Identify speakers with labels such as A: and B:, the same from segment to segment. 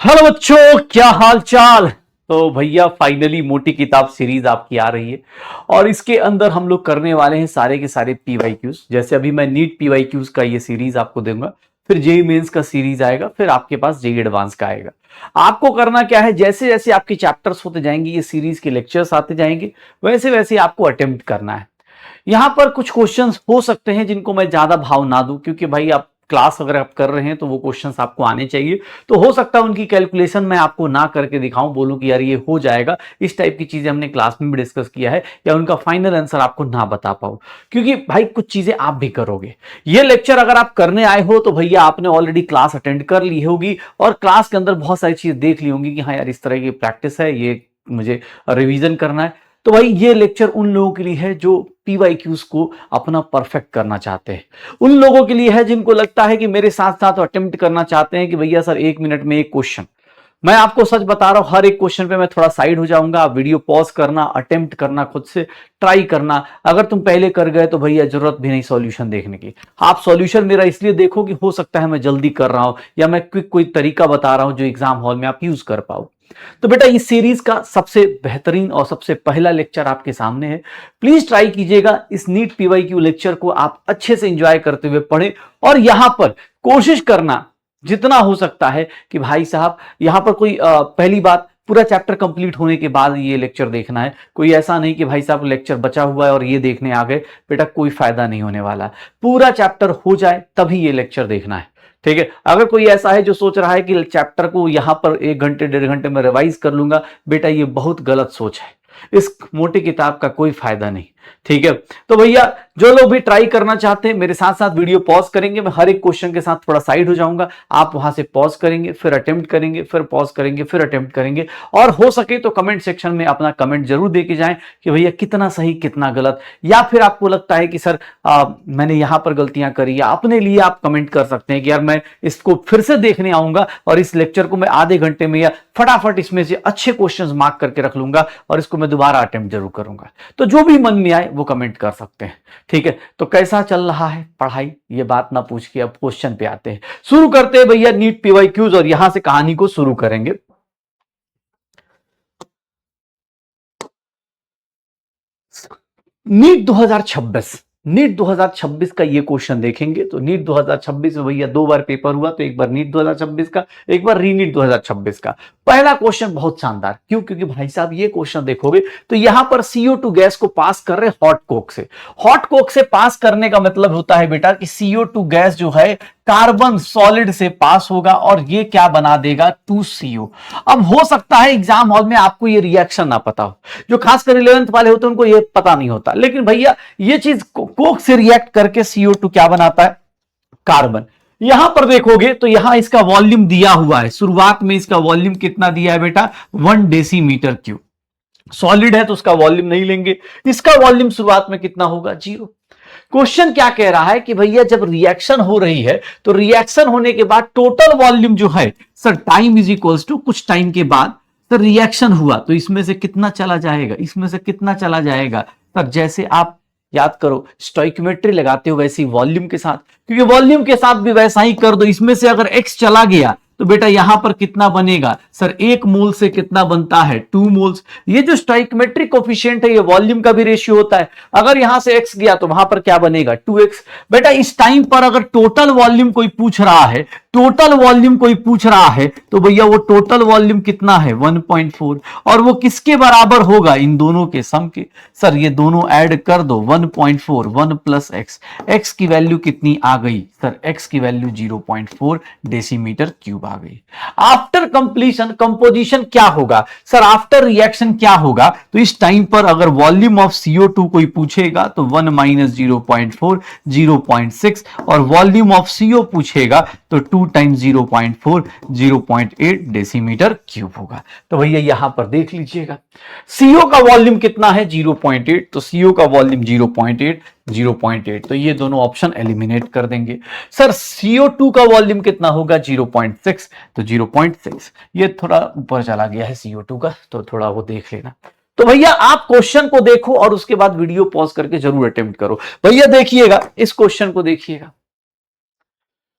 A: Hello बच्चों, क्या हाल चाल। तो भैया फाइनली मोटी किताब सीरीज आपकी आ रही है और इसके अंदर हम लोग करने वाले हैं सारे के सारे पीवाईक्यूज। जैसे अभी मैं नीट पीवाईक्यूज का ये सीरीज आपको दूंगा, फिर जेई मेंस का सीरीज आएगा, फिर आपके पास जेई एडवांस का आएगा। आपको करना क्या है, जैसे जैसे आपके चैप्टर्स होते जाएंगे, ये सीरीज के लेक्चर्स आते जाएंगे, वैसे वैसे आपको अटेम्प्ट करना है। यहां पर कुछ क्वेश्चंस हो सकते हैं जिनको मैं ज्यादा भाव ना दूं, क्योंकि भाई आप क्लास अगर आप कर रहे हैं तो वो क्वेश्चंस आपको आने चाहिए। तो हो सकता है उनकी कैलकुलेशन मैं आपको ना करके दिखाऊं, बोलूं कि यार ये हो जाएगा, इस टाइप की चीजें हमने क्लास में भी डिस्कस किया है, या उनका फाइनल आंसर आपको ना बता पाऊं। क्योंकि भाई कुछ चीजें आप भी करोगे। ये लेक्चर अगर आप करने आए हो तो भैया आपने ऑलरेडी क्लास अटेंड कर ली होगी और क्लास के अंदर बहुत सारी चीजें देख ली होंगी कि हाँ यार इस तरह की प्रैक्टिस है, ये मुझे रिवीजन करना है। तो भाई ये लेक्चर उन लोगों के लिए है जो पीवाईक्यूज को अपना परफेक्ट करना चाहते हैं। उन लोगों के लिए है जिनको लगता है कि मेरे साथ साथ अटेम्प्ट करना चाहते हैं कि भैया सर 1 मिनट में एक क्वेश्चन। मैं आपको सच बता रहा हूं, हर एक क्वेश्चन पे मैं थोड़ा साइड हो जाऊंगा। आप वीडियो पॉज करना, अटेम्प्ट करना, खुद से ट्राई करना। अगर तुम पहले कर गए तो भैया जरूरत भी नहीं सॉल्यूशन देखने की। आप सॉल्यूशन मेरा इसलिए देखो कि हो सकता है मैं जल्दी कर रहा हूं या मैं क्विक कोई तरीका बता रहा हूं जो एग्जाम हॉल में आप यूज कर पाओ। तो बेटा इस सीरीज का सबसे बेहतरीन और सबसे पहला लेक्चर आपके सामने है। प्लीज ट्राई कीजिएगा, इस नीट पीवाईक्यू लेक्चर को आप अच्छे से एंजॉय करते हुए पढ़ें। और यहां पर कोशिश करना जितना हो सकता है कि भाई साहब यहां पर कोई पहली बात, पूरा चैप्टर कंप्लीट होने के बाद ये लेक्चर देखना है। कोई ऐसा नहीं कि भाई साहब लेक्चर बचा हुआ है और ये देखने आ गए, बेटा कोई फायदा नहीं होने वाला। पूरा चैप्टर हो जाए तभी ये लेक्चर देखना है, ठीक है। अगर कोई ऐसा है जो सोच रहा है कि चैप्टर को यहां पर 1 घंटे 1.5 घंटे में रिवाइज कर लूंगा, बेटा ये बहुत गलत सोच है। इस मोटी किताब का कोई फायदा नहीं, ठीक है। तो भैया जो लोग भी ट्राई करना चाहते हैं मेरे साथ साथ वीडियो पॉज करेंगे, मैं हर एक क्वेश्चन के साथ थोड़ा साइड हो जाऊंगा, आप वहां से पॉज करेंगे, फिर अटेम्प्ट करेंगे, फिर पॉज करेंगे, फिर अटेम्प्ट करेंगे। और हो सके तो कमेंट सेक्शन में अपना कमेंट जरूर दे के जाएं कि भैया कितना सही कितना गलत, या फिर आपको लगता है कि सर मैंने यहां पर गलतियां करी, या अपने लिए आप कमेंट कर सकते हैं कि यार मैं इसको फिर से देखने आऊंगा और इस लेक्चर को मैं आधे घंटे में या फटाफट इसमें से अच्छे क्वेश्चंस मार्क करके रख लूंगा और इसको मैं दोबारा अटेम्प्ट जरूर करूंगा। तो जो भी मन में आए वो कमेंट कर सकते हैं, ठीक है। तो कैसा चल रहा है पढ़ाई, ये बात ना पूछ के अब क्वेश्चन पे आते हैं। शुरू करते हैं भैया नीट पीवाईक्यूज और यहां से कहानी को शुरू करेंगे। नीट 2026, नीट 2026 का ये क्वेश्चन देखेंगे तो नीट 2026 में भैया 2 बार पेपर हुआ, तो एक बार नीट 2026 का, एक बार रीनीट 2026 का। पहला क्वेश्चन बहुत शानदार, क्यों? क्योंकि भाई साहब ये क्वेश्चन देखोगे तो यहां पर CO2 गैस को पास कर रहे हॉट कोक से। हॉट कोक से पास करने का मतलब होता है बेटा कि CO2 गैस जो है कार्बन सॉलिड से पास होगा और ये क्या बना देगा, 2CO। अब हो सकता है एग्जाम हॉल में आपको ये रिएक्शन ना पता हो, जो खासकर 11th वाले होते हैं उनको ये पता नहीं होता, लेकिन भैया ये चीज कोक से रिएक्ट करके CO2 क्या बनाता है, कार्बन। यहां पर देखोगे तो यहां इसका वॉल्यूम दिया हुआ है, शुरुआत में इसका वॉल्यूम कितना दिया है बेटा, 1 डेसीमीटर क्यूब। सॉलिड है तो उसका वॉल्यूम नहीं लेंगे, इसका वॉल्यूम शुरुआत में कितना होगा, 0। क्वेश्चन क्या कह रहा है कि भैया जब रिएक्शन हो रही है तो रिएक्शन होने के बाद टोटल वॉल्यूम जो है sir, time is equals to कुछ टाइम के बाद सर रिएक्शन हुआ तो इसमें से कितना चला जाएगा, इसमें से कितना चला जाएगा सर। जैसे आप याद करो स्टोइकियोमेट्री लगाते हो वैसे ही वॉल्यूम के साथ, क्योंकि वॉल्यूम के साथ भी वैसा ही कर दो। इसमें से अगर x चला गया तो बेटा यहां पर कितना बनेगा सर, 1 मोल से कितना बनता है, 2 मोल्स। ये जो स्टोइकियोमेट्रिक कोफिशिएंट है ये वॉल्यूम का भी रेशियो होता है। अगर यहां से x गया तो वहां पर क्या बनेगा, 2x। बेटा इस टाइम पर अगर टोटल वॉल्यूम कोई पूछ रहा है, टोटल वॉल्यूम कोई पूछ रहा है तो भैया वो टोटल वॉल्यूम कितना है, 1.4। और वो किसके बराबर होगा, इन दोनों के सम के। सर ये दोनों ऐड कर दो, 1.4, 1 प्लस एक्स। एक्स की वैल्यू कितनी आ गई सर, एक्स की वैल्यू 0.4 डेसीमीटर क्यूब आ गई। आफ्टर कंप्लीशन कंपोजिशन क्या होगा सर, आफ्टर रिएक्शन क्या होगा, तो इस टाइम पर अगर वॉल्यूम ऑफ CO2 कोई पूछेगा तो 1 माइनस 0.4, 0.6, और वॉल्यूम ऑफ CO पूछेगा तो 2 टाइम्स 0.4, 0.8 डेसीमीटर क्यूब होगा। तो भैया यहां पर देख लीजिएगा CO का वॉल्यूम कितना है, 0.8, तो CO का वॉल्यूम 0.8, 0.8, तो ये दोनों ऑप्शन एलिमिनेट कर देंगे। सर CO2 का वॉल्यूम कितना होगा, 0.6, तो 0.6 ये थोड़ा ऊपर चला गया है CO2 का, तो थोड़ा वो देख लेना। तो भैया आप क्वेश्चन को देखो और उसके बाद वीडियो पॉज करके जरूर अटेम्प्ट करो। भैया देखिएगा इस क्वेश्चन को देखिएगा,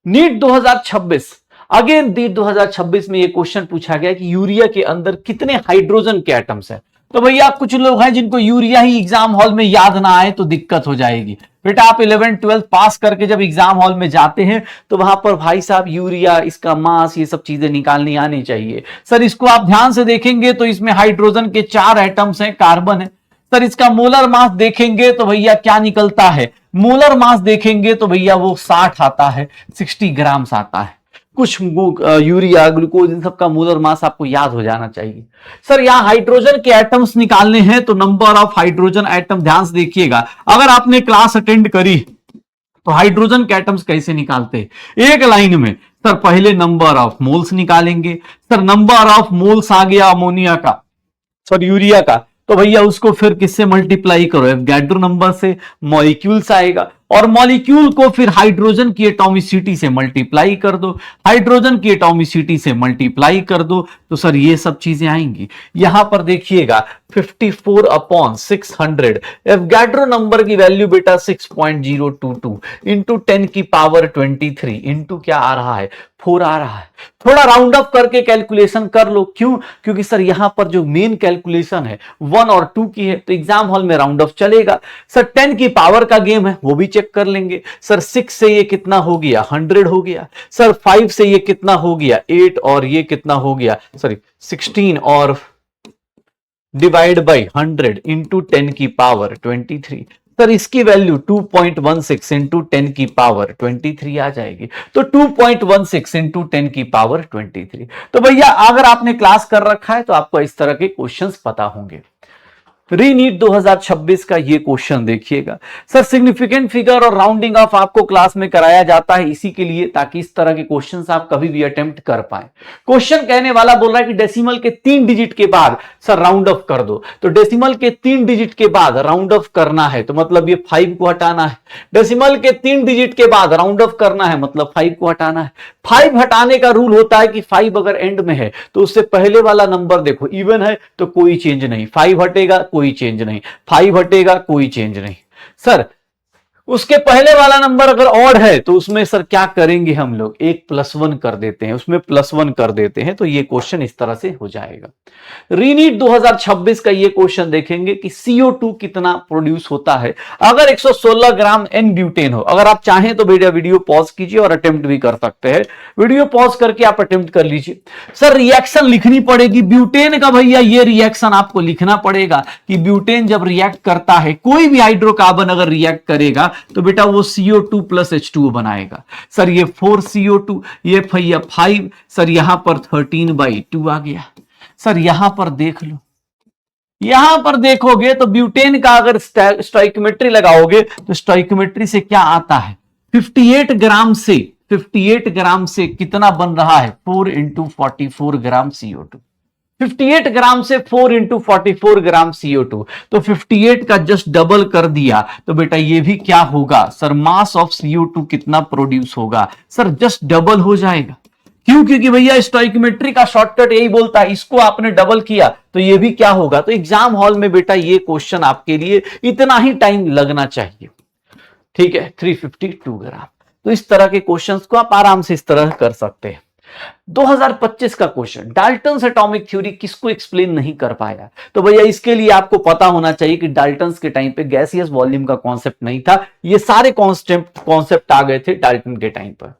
A: नीट 2026 अगेन 2026 में ये क्वेश्चन पूछा गया कि यूरिया के अंदर कितने हाइड्रोजन के एटम्स हैं। तो भैया कुछ लोग हैं जिनको यूरिया ही एग्जाम हॉल में याद ना आए तो दिक्कत हो जाएगी। बेटा आप 11th 12th पास करके जब एग्जाम हॉल में जाते हैं तो वहां पर भाई साहब यूरिया, इसका मास, ये सब चीजें निकालनी आनी चाहिए। सर इसको आप ध्यान से देखेंगे तो इसमें हाइड्रोजन के 4 एटम्स हैं, कार्बन है। सर इसका मोलर मास देखेंगे तो भैया क्या निकलता है, मोलर मास देखेंगे तो भैया वो 60 आता है, 60 ग्राम्स आता है। कुछ यूरिया, ग्लूकोज, इन सब का मोलर मास आपको याद हो जाना चाहिए। सर यहां हाइड्रोजन के एटम्स निकालने हैं तो नंबर ऑफ हाइड्रोजन एटम ध्यान से देखिएगा। अगर आपने क्लास अटेंड करी तो हाइड्रोजन के एटम्स कैसे निकालते हैं, एक लाइन में। सर पहले नंबर ऑफ मोल्स निकालेंगे। सर नंबर ऑफ मोल्स आ गया अमोनिया का, सर यूरिया का, तो भैया उसको फिर किससे मल्टीप्लाई करो, एवोगाड्रो नंबर से। मॉलिक्यूल्स आएगा और मॉलिक्यूल को फिर हाइड्रोजन की एटॉमिसिटी से मल्टीप्लाई कर दो, हाइड्रोजन की एटॉमिसिटी से मल्टीप्लाई कर दो, तो सर ये सब चीजें आएंगी। यहां पर देखिएगा 54/600, एवोगाड्रो नंबर की वैल्यू बेटा 6.022 इंटू 10 की पावर 23 इंटू क्या आ रहा है, 4 आ रहा है। थोड़ा राउंड अप करके कैलकुलेशन कर लो, क्यों, क्योंकि सर यहां पर जो मेन कैलकुलेशन है 1 और 2 की है, तो एग्जाम हॉल में राउंड अप चलेगा। सर 10 की पावर का गेम है, वो भी चेक कर लेंगे। सर 6 से ये कितना हो गया, 100 हो गया। सर 5 से ये कितना हो गया, 8, और ये कितना हो गया, सॉरी 16, और डिवाइड बाई 100 इंटू 10 की पावर 23। सर इसकी वैल्यू 2.16 इंटू 10 की पावर 23 आ जाएगी। तो 2.16 इंटू 10 की पावर 23। तो भैया अगर आपने क्लास कर रखा है तो आपको इस तरह के क्वेश्चंस पता होंगे। रीनीट 2026 का ये क्वेश्चन देखिएगा। सर सिग्निफिकेंट फिगर और राउंडिंग ऑफ आपको क्लास में कराया जाता है इसी के लिए, ताकि इस तरह के क्वेश्चंस आप कभी भी अटेम्प्ट कर पाए। क्वेश्चन कहने वाला बोल रहा है कि डेसिमल के 3 डिजिट के बाद सर राउंड ऑफ कर दो। तो डेसिमल के 3 डिजिट के बाद राउंड ऑफ करना है तो मतलब ये 5 को हटाना है। डेसिमल के 3 डिजिट के बाद राउंड ऑफ करना है मतलब 5 को हटाना है। 5 हटाने का रूल होता है कि 5 अगर एंड में है तो उससे पहले वाला नंबर देखो इवन है तो कोई चेंज नहीं, 5 हटेगा कोई चेंज नहीं, 5 हटेगा कोई चेंज नहीं। सर उसके पहले वाला नंबर अगर ऑड है तो उसमें सर क्या करेंगे हम लोग, एक +1 कर देते हैं, उसमें +1 कर देते हैं। तो ये क्वेश्चन इस तरह से हो जाएगा। रीनीट 2026 का ये क्वेश्चन देखेंगे कि CO2 कितना प्रोड्यूस होता है अगर 116 ग्राम एन ब्यूटेन हो। अगर आप चाहें तो बेटा वीडियो पॉज कीजिए और अटेम्प्ट भी कर सकते हैं, वीडियो पॉज करके आप अटेम्प्ट कर लीजिए। सर रिएक्शन लिखनी पड़ेगी ब्यूटेन का, भैया ये रिएक्शन आपको लिखना पड़ेगा कि ब्यूटेन जब रिएक्ट करता है, कोई भी हाइड्रोकार्बन अगर रिएक्ट करेगा तो बेटा वो CO2 + H2O बनाएगा। सर ये 4 CO2, ये 5, सर यहां पर 13/2 आ गया। सर यहां पर देख लो, यहां पर देखोगे तो ब्यूटेन का अगर स्टोइकोमेट्री लगाओगे तो स्टोइकोमेट्री से क्या आता है, 58 ग्राम से कितना बन रहा है, 4 × 44 ग्राम CO2। 58 ग्राम से 4 × 44 ग्राम CO2, तो 58 का जस्ट डबल कर दिया तो बेटा ये भी क्या होगा सर, मास ऑफ CO2 कितना प्रोड्यूस होगा, सर जस्ट डबल हो जाएगा। क्यों, क्योंकि भैया स्टोइकोमेट्री का शॉर्टकट यही बोलता है, इसको आपने डबल किया तो ये भी क्या होगा। तो एग्जाम हॉल में बेटा ये क्वेश्चन आपके लिए इतना ही टाइम लगना चाहिए, ठीक है, 352 ग्राम। तो इस तरह के क्वेश्चंस को आप आराम से इस तरह कर सकते हैं। 2025 का क्वेश्चन, डाल्टन्स एटॉमिक थ्योरी किसको एक्सप्लेन नहीं कर पाया। तो भैया इसके लिए आपको पता होना चाहिए कि डाल्टन्स के टाइम पे गैसियस वॉल्यूम का कॉन्सेप्ट नहीं था, ये सारे कॉन्सेप्ट आ गए थे डाल्टन के टाइम पर।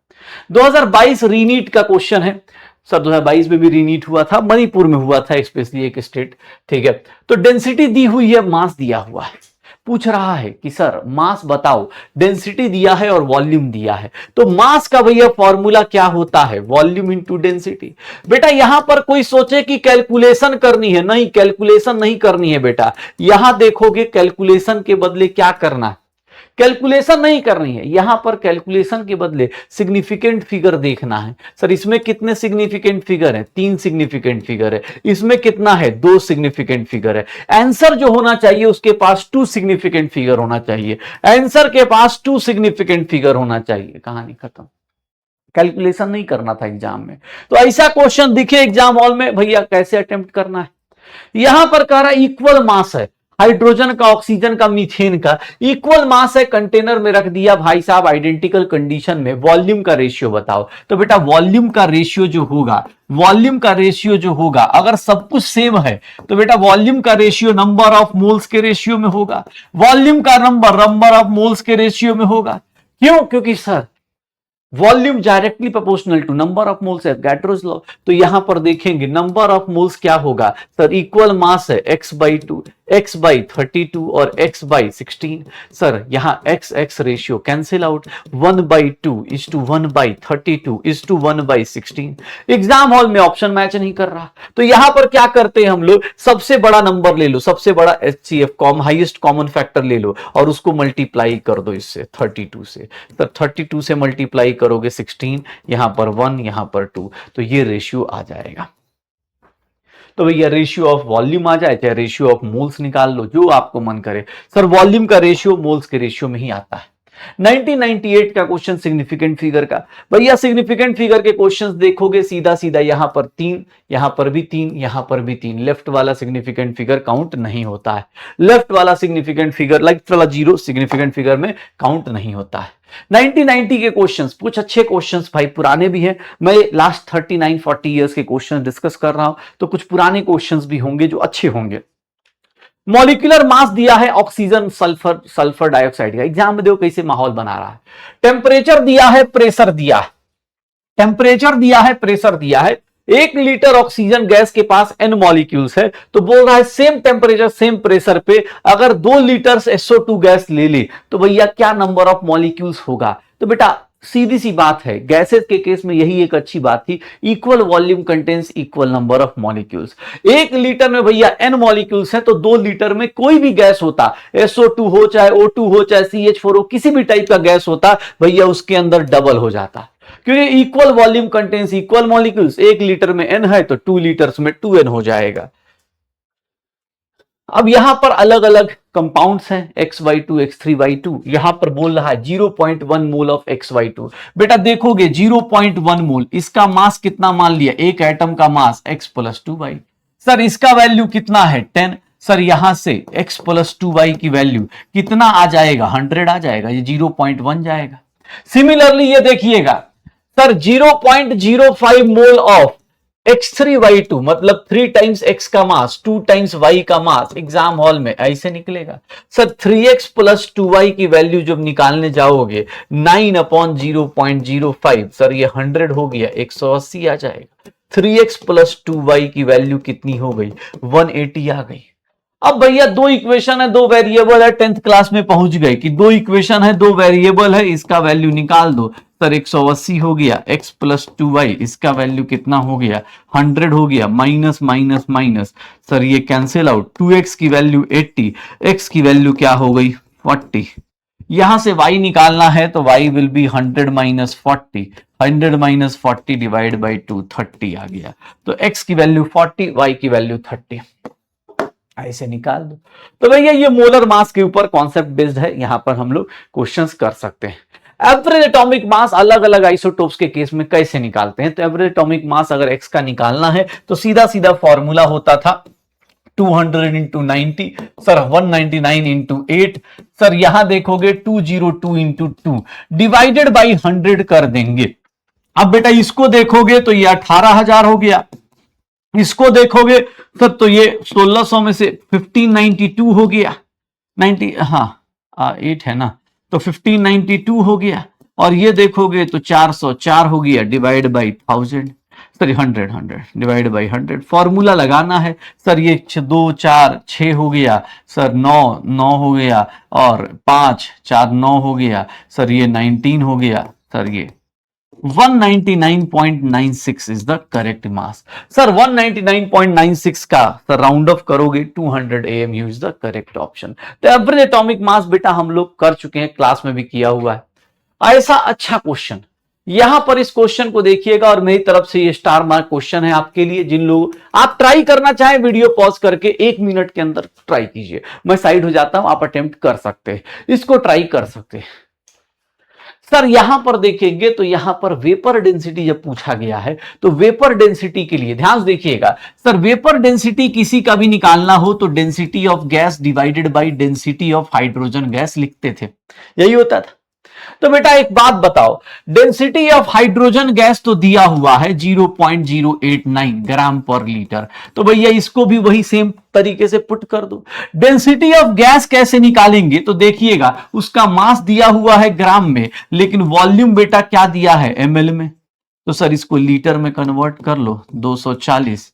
A: 2022 रीनीट का क्वेश्चन है। सर 2022 में भी रीनीट हुआ था, मणिपुर में हुआ था, स्पेशली एक स्टेट, ठीक है। तो डेंसिटी दी हुई है, मास दिया हुआ है, पूछ रहा है कि सर मास बताओ, डेंसिटी दिया है और वॉल्यूम दिया है। तो मास का भैया फॉर्मूला क्या होता है, वॉल्यूम इनटू डेंसिटी। बेटा यहां पर कोई सोचे कि कैलकुलेशन करनी है, नहीं कैलकुलेशन नहीं करनी है बेटा। यहां देखोगे कैलकुलेशन के बदले क्या करना है, कैलकुलेशन नहीं करनी है, यहां पर कैलकुलेशन के बदले सिग्निफिकेंट फिगर देखना है। सर इसमें कितने सिग्निफिकेंट फिगर है, 3 सिग्निफिकेंट फिगर है, इसमें कितना है, 2 सिग्निफिकेंट फिगर है। आंसर जो होना चाहिए उसके पास 2 सिग्निफिकेंट फिगर होना चाहिए, आंसर के पास 2 सिग्निफिकेंट फिगर होना चाहिए, कहानी खत्म। कैलकुलेशन नहीं करना था एग्जाम में। तो ऐसा क्वेश्चन दिखे एग्जाम हॉल में, भैया कैसे अटेम्प्ट करना है। यहां पर कह रहा है इक्वल मास है, हाइड्रोजन का, ऑक्सीजन का, मीथेन का इक्वल मास है, कंटेनर में रख दिया भाई साहब आइडेंटिकल कंडीशन में, वॉल्यूम का रेशियो बताओ। तो बेटा वॉल्यूम का रेशियो जो होगा, वॉल्यूम का रेशियो जो होगा, अगर सब कुछ सेम है तो बेटा वॉल्यूम का रेशियो नंबर ऑफ मोल्स के रेशियो में होगा, वॉल्यूम का नंबर ऑफ मोल्स के रेशियो में होगा। क्यों? क्योंकि sir volume directly proportional to number of moles है, गैड्रोस लॉ। तो यहां पर देखेंगे नंबर ऑफ मोल्स क्या होगा सर, इक्वल मास है x/2, x/32 और x/16। सर यहां x x ratio cancel out, 1/2:1/32:1/16। Exam hall में ऑप्शन मैच नहीं कर रहा, तो यहां पर क्या करते हैं हम लोग, सबसे बड़ा नंबर ले लो, सबसे बड़ा HCF हाईएस्ट कॉमन फैक्टर ले लो और उसको मल्टीप्लाई कर दो इससे 32 से। सर 32 से मल्टीप्लाई करोगे 16, यहां पर 1, यहां पर 2, तो ये रेशियो आ जाएगा। तो भैया रेशियो ऑफ वॉल्यूम आ जाए चाहे रेशियो ऑफ मोल्स निकाल लो, जो आपको मन करे। सर वॉल्यूम का रेशियो मोल्स के रेशियो में ही आता है। 1998 का क्वेश्चन सिग्निफिकेंट फिगर का, भैया सिग्निफिकेंट फिगर के क्वेश्चंस देखोगे सीधा सीधा यहां पर 3, यहां पर भी 3, यहां पर भी 3, लेफ्ट वाला सिग्निफिकेंट फिगर काउंट नहीं होता है, लेफ्ट वाला सिग्निफिकेंट फिगर लेफ्ट वाला जीरो सिग्निफिकेंट फिगर में काउंट नहीं होता है। 1990 के क्वेश्चंस कुछ अच्छे क्वेश्चंस भाई, पुराने भी हैं, मैं लास्ट 39-40 इयर्स के क्वेश्चंस डिस्कस कर रहा हूं, तो कुछ पुराने क्वेश्चंस भी होंगे जो अच्छे होंगे। मॉलिक्यूलर मास दिया है ऑक्सीजन सल्फर डाइऑक्साइड का, एग्जाम में देखो कैसे माहौल बना रहा है। टेम्परेचर दिया है, प्रेशर दिया है, टेम्परेचर दिया है, प्रेशर दिया है। 1 लीटर ऑक्सीजन गैस के पास n मॉलिक्यूल्स है, तो बोल रहा है सेम टेम्परेचर सेम प्रेशर पे अगर 2 लीटर SO2 गैस ले ले तो भैया क्या नंबर ऑफ मॉलिक्यूल्स होगा। तो बेटा सीधी सी बात है, गैसेस के केस में यही एक अच्छी बात थी, equal volume contains equal number of molecules. 1 litre में भैया n मॉलिक्यूल्स हैं, तो 2 लीटर में कोई भी गैस होता, SO2 हो चाहे O2 हो चाहे CH4 हो, किसी भी टाइप का गैस होता भैया उसके अंदर डबल हो जाता, क्योंकि equal volume contains equal molecules. 1 litre में n है तो 2 लीटर्स में 2n हो जाएगा। अब यहां पर अलग अलग कंपाउंड्स हैं, XY2 X3Y2, यहां पर बोल रहा है 0.1 मोल ऑफ XY2। बेटा देखोगे 0.1 मोल, इसका मास कितना मान लिया, एक एटम का मास x + 2y। सर इसका वैल्यू कितना है 10, सर यहां से x + 2y की वैल्यू कितना आ जाएगा, 100 आ जाएगा, ये 0.1 जाएगा। सिमिलरली ये देखिएगा सर 0.05 मोल ऑफ X3Y2, मतलब 3 टाइम्स x का मास 2 टाइम्स y का मास, एग्जाम हॉल में ऐसे निकलेगा। सर 3x + 2y की वैल्यू जब निकालने जाओगे 9/0.05, सर ये 100 हो गया, 180 आ जाएगा। 3x + 2y की वैल्यू कितनी हो गई, 180 आ गई। अब भैया 2 इक्वेशन है, 2 वेरिएबल है, 10th क्लास में पहुंच गए कि 2 इक्वेशन है, 2 वेरिएबल है, इसका वैल्यू निकाल दो। सर 180 हो गया, x + 2y, इसका वैल्यू कितना हो गया, 100 हो गया, माइनस माइनस माइनस, सर ये कैंसिल आउट, 2x की वैल्यू 80, x की वैल्यू क्या हो गई 40। यहां से y निकालना है तो y will be 100 - 40, 100 - 40 divide by 2, 30 आ गया। तो x की वैल्यू 40, y की वैल्यू 30, ऐसे निकाल दो। तो भैया ये मोलर मास के ऊपर कॉन्सेप्ट बेस्ड है, यहां पर हम लोग क्वेश्चंस कर सकते हैं। एवरेज एटॉमिक मास अलग अलग आइसोटोप्स के केस में कैसे निकालते हैं, तो एवरेज एटॉमिक मास अगर x का निकालना है तो सीधा सीधा फॉर्मूला होता था 200 × 90, सर 199 × 8, सर यहां देखोगे 202 × 2 डिवाइडेड बाई 100 कर देंगे। अब बेटा इसको देखोगे तो ये 18,000 हो गया, इसको देखोगे सर तो ये 1600 में से 1592 हो गया, 90 हाँ 8 है ना, तो 1592 हो गया। और ये देखोगे तो 404 हो गया, divide by 1000, sorry 100 divide by 100। Formula लगाना है सर, ये 2 4 6 हो गया, सर 9 9 हो गया, और 5 4 9 हो गया, सर ये 19 हो गया, सर ये 199.96 is the correct mass. Sir 199.96 का सर राउंड ऑफ करोगे 200 AMU is the correct option. तो एवरेज एटॉमिक मास बेटा हम लोग कर चुके हैं, क्लास में भी किया हुआ है। ऐसा अच्छा क्वेश्चन यहां पर इस क्वेश्चन को देखिएगा, और मेरी तरफ से ये स्टार मार्क क्वेश्चन है आपके लिए। जिन लोग आप ट्राई करना चाहें वीडियो पॉज करके 1 मिनट के अंदर ट्राई कीजिए, मैं साइड हो जाता हूं, आप अटेम्प्ट कर सकते हैं, इसको ट्राई कर सकते हैं। सर यहां पर देखेंगे तो यहां पर वेपर डेंसिटी जब पूछा गया है तो वेपर डेंसिटी के लिए ध्यान से देखिएगा सर, वेपर डेंसिटी किसी का भी निकालना हो तो density of gas divided by density of hydrogen gas लिखते थे, यही होता था। तो बेटा एक बात बताओ, डेंसिटी ऑफ हाइड्रोजन गैस तो दिया हुआ है 0.089 ग्राम पर लीटर, तो भैया इसको भी वही सेम तरीके से पुट कर दो। डेंसिटी ऑफ गैस कैसे निकालेंगे तो देखिएगा, उसका मास दिया हुआ है ग्राम में, लेकिन वॉल्यूम बेटा क्या दिया है एमएल में, तो सर इसको लीटर में कन्वर्ट कर लो, 240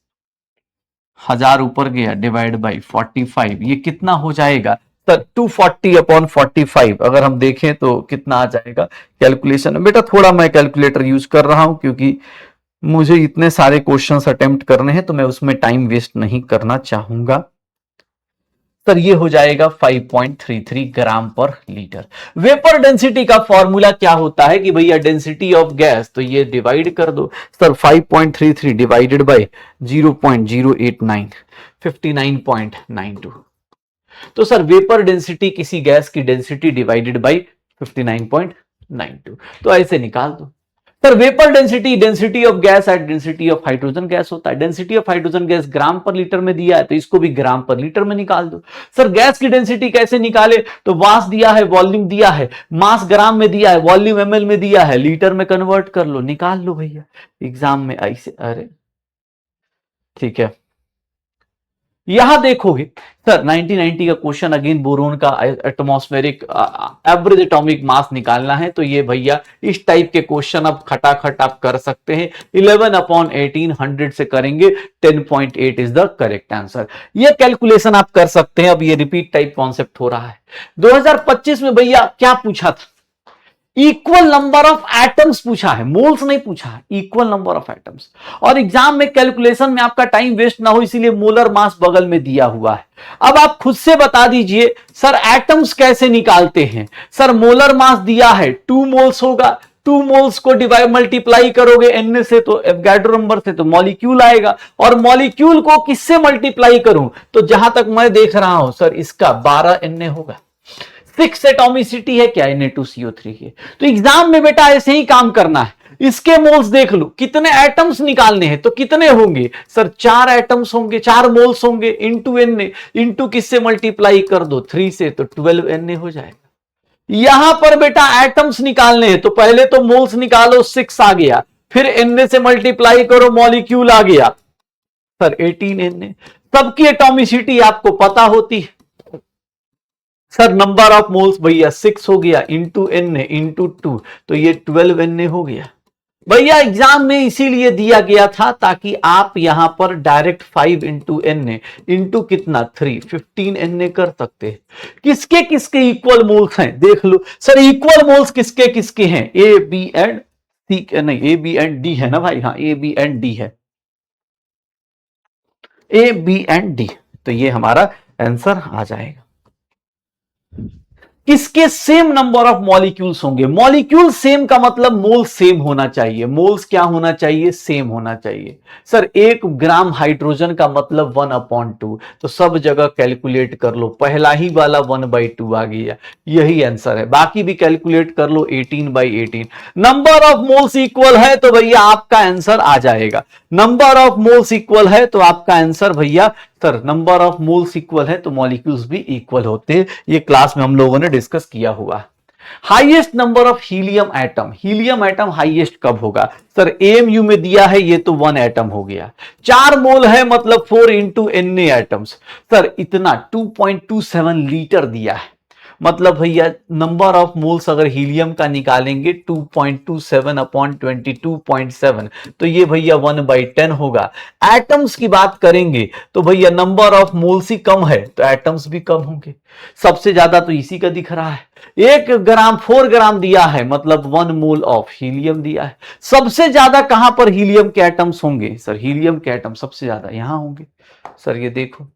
A: हजार ऊपर गया डिवाइड बाई 45, ये कितना हो जाएगा सर 240/45, अगर हम देखें तो कितना आ जाएगा कैलकुलेशन में। बेटा थोड़ा मैं कैलकुलेटर यूज कर रहा हूं क्योंकि मुझे इतने सारे क्वेश्चंस अटेम्प्ट करने हैं तो मैं उसमें टाइम वेस्ट नहीं करना चाहूंगा। सर ये हो जाएगा 5.33 ग्राम पर लीटर। वेपर डेंसिटी का फॉर्मूला क्या होता है कि भैया डेंसिटी ऑफ गैस, तो ये डिवाइड कर दो सर, 5.33 डिवाइडेड बाय 0.089, 59.92। तो सर वेपर डेंसिटी किसी गैस की डेंसिटी डिवाइडेड बाय 59.92, तो ऐसे निकाल दो। Sir vapour density, density of gas at density of hydrogen gas होता है, डेंसिटी ऑफ हाइड्रोजन गैस ग्राम पर लीटर में दिया है तो इसको भी ग्राम पर लीटर में निकाल दो। सर गैस की डेंसिटी कैसे निकाले, तो मास दिया है, वॉल्यूम दिया है, मास ग्राम में दिया है, वॉल्यूम एमएल में दिया है, लीटर में कन्वर्ट कर लो, निकाल लो भैया एग्जाम में ऐसे। अरे ठीक है, यहां देखोगे सर 1990 का क्वेश्चन अगेन, बोरोन का एटमॉस्फेरिक एवरेज एटॉमिक मास निकालना है, तो ये भैया इस टाइप के क्वेश्चन अब खटाखट आप कर सकते हैं। 11/18 100 से करेंगे, 10.8 इज द करेक्ट आंसर। ये कैलकुलेशन आप कर सकते हैं। अब ये रिपीट टाइप कॉन्सेप्ट हो रहा है। 2025 में भैया क्या पूछा था, इक्वल नंबर ऑफ एटम्स पूछा है, मोल्स नहीं पूछा है, इक्वल नंबर ऑफ एटम्स। और एग्जाम में कैलकुलेशन में आपका टाइम वेस्ट ना हो इसीलिए मोलर मास बगल में दिया हुआ है। अब आप खुद से बता दीजिए सर एटम्स कैसे निकालते हैं। सर मोलर मास दिया है 2 मोल्स होगा, 2 मोल्स को डिवाइड मल्टीप्लाई करोगे एन से तो एवोगाड्रो नंबर से तो मॉलिक्यूल आएगा, और मॉलिक्यूल को किससे मल्टीप्लाई करूं, तो जहां तक मैं देख रहा हूं सर इसका 12 एन होगा। 6 एटॉमिसिटी है क्या Na2CO3 की, तो एग्जाम में बेटा ऐसे ही काम करना है। इसके मोल्स देख लो, कितने एटम्स निकालने हैं तो कितने होंगे सर, 4 एटम्स होंगे, 4 मोल्स होंगे, इंटू Na, इंटू किससे मल्टीप्लाई कर दो 3 से तो 12 Na हो जाएगा। यहां पर बेटा एटम्स निकालने हैं तो पहले तो मोल्स निकालो, 6 आ गया, फिर Na से मल्टीप्लाई करो, मॉलिक्यूल आ गया सर 18 Na। सबकी एटॉमिसिटी आपको पता होती है सर, नंबर ऑफ मोल्स भैया 6 हो गया, इंटू Na इंटू 2 तो ये 12 Na हो गया भैया। एग्जाम में इसीलिए दिया गया था ताकि आप यहां पर डायरेक्ट 5 इंटू Na इंटू कितना 3, 15 Na कर सकते हैं। किसके किसके इक्वल मोल्स हैं देख लो सर, इक्वल मोल्स किसके किसके हैं, ए बी एंड सी, नहीं ए बी एंड डी है ना भाई, हाँ ए बी एंड डी है, ए बी एंड डी, तो ये हमारा आंसर आ जाएगा। किसके सेम नंबर ऑफ मॉलिक्यूल्स होंगे, मॉलिक्यूल सेम का मतलब मोल सेम होना चाहिए, मोल्स क्या होना चाहिए, सेम होना चाहिए। सर 1 ग्राम हाइड्रोजन का मतलब 1/2, तो सब जगह कैलकुलेट कर लो, पहला ही वाला 1/2 आ गया, यही आंसर है। बाकी भी कैलकुलेट कर लो, 18/18। नंबर ऑफ मोल्स इक्वल है तो भैया आपका आंसर आ जाएगा, नंबर ऑफ मोल्स इक्वल है तो आपका आंसर भैया, sir number of moles equal है तो मॉलिक्यूल्स भी इक्वल होते हैं, ये क्लास में हम लोगों ने डिस्कस किया हुआ। Highest number of helium atom, helium atom highest कब होगा सर, एएमयू में दिया है ये तो 1 एटम हो गया, 4 मोल है मतलब 4 इंटू Na एटम्स, सर इतना 2.27 लीटर दिया है, मतलब भैया नंबर ऑफ मोल्स अगर हीलियम का निकालेंगे 2.27/22.7 तो ये भैया 1/10 होगा। एटम्स की बात करेंगे तो भैया नंबर ऑफ मोल्स ही कम है तो एटम्स भी कम होंगे, सबसे ज्यादा तो इसी का दिख रहा है, 1 ग्राम 4 ग्राम दिया है मतलब 1 मोल ऑफ हीलियम दिया है। सबसे ज्यादा कहां पर हीलियम के एटम्स होंगे सर, हीलियम के एटम सबसे ज्यादा यहां होंगे सर, ये देखो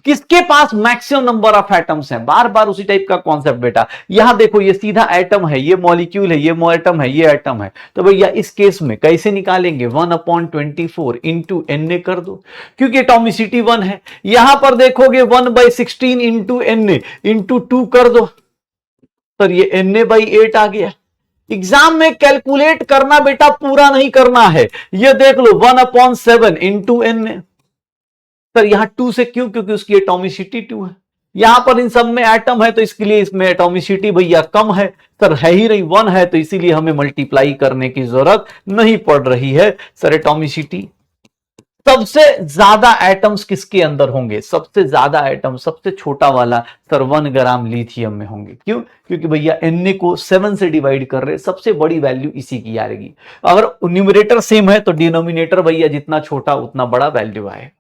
A: किसके पास मैक्सिमम नंबर ऑफ एटम्स हैं, बार बार उसी टाइप का कॉन्सेप्ट बेटा। यहां देखो ये सीधा एटम है, ये मॉलिक्यूल है, ये एटम है, ये एटम है, तो भैया इस केस में कैसे निकालेंगे, 1/24 इंटू Na कर दो क्योंकि एटॉमिसिटी 1 है। यहां पर देखोगे 1/16 इंटू Na इंटू 2 कर दो सर, ये Na/8 आ गया, एग्जाम में कैलकुलेट करना बेटा पूरा नहीं करना है। ये देख लो 1/7 इंटू एन। सर यहां 2 से क्यों? क्योंकि उसकी एटॉमिसिटी 2 है। यहां पर इन सब में एटम है तो इसके लिए इसमें एटॉमिसिटी भैया कम है। सर है ही नहीं 1 है तो इसीलिए हमें मल्टीप्लाई करने की जरूरत नहीं पड़ रही है। सर एटॉमिसिटी सबसे ज्यादा एटम्स किसके अंदर होंगे? सबसे ज्यादा एटम सबसे छोटा वाला सर 1 ग्राम लिथियम में होंगे। क्यों? क्योंकि भैया Na को 7 से डिवाइड कर रहे, सबसे बड़ी वैल्यू इसी की आ रहेगी। अगर न्यूमरेटर सेम है तो डिनोमिनेटर भैया जितना छोटा उतना बड़ा वैल्यू आए।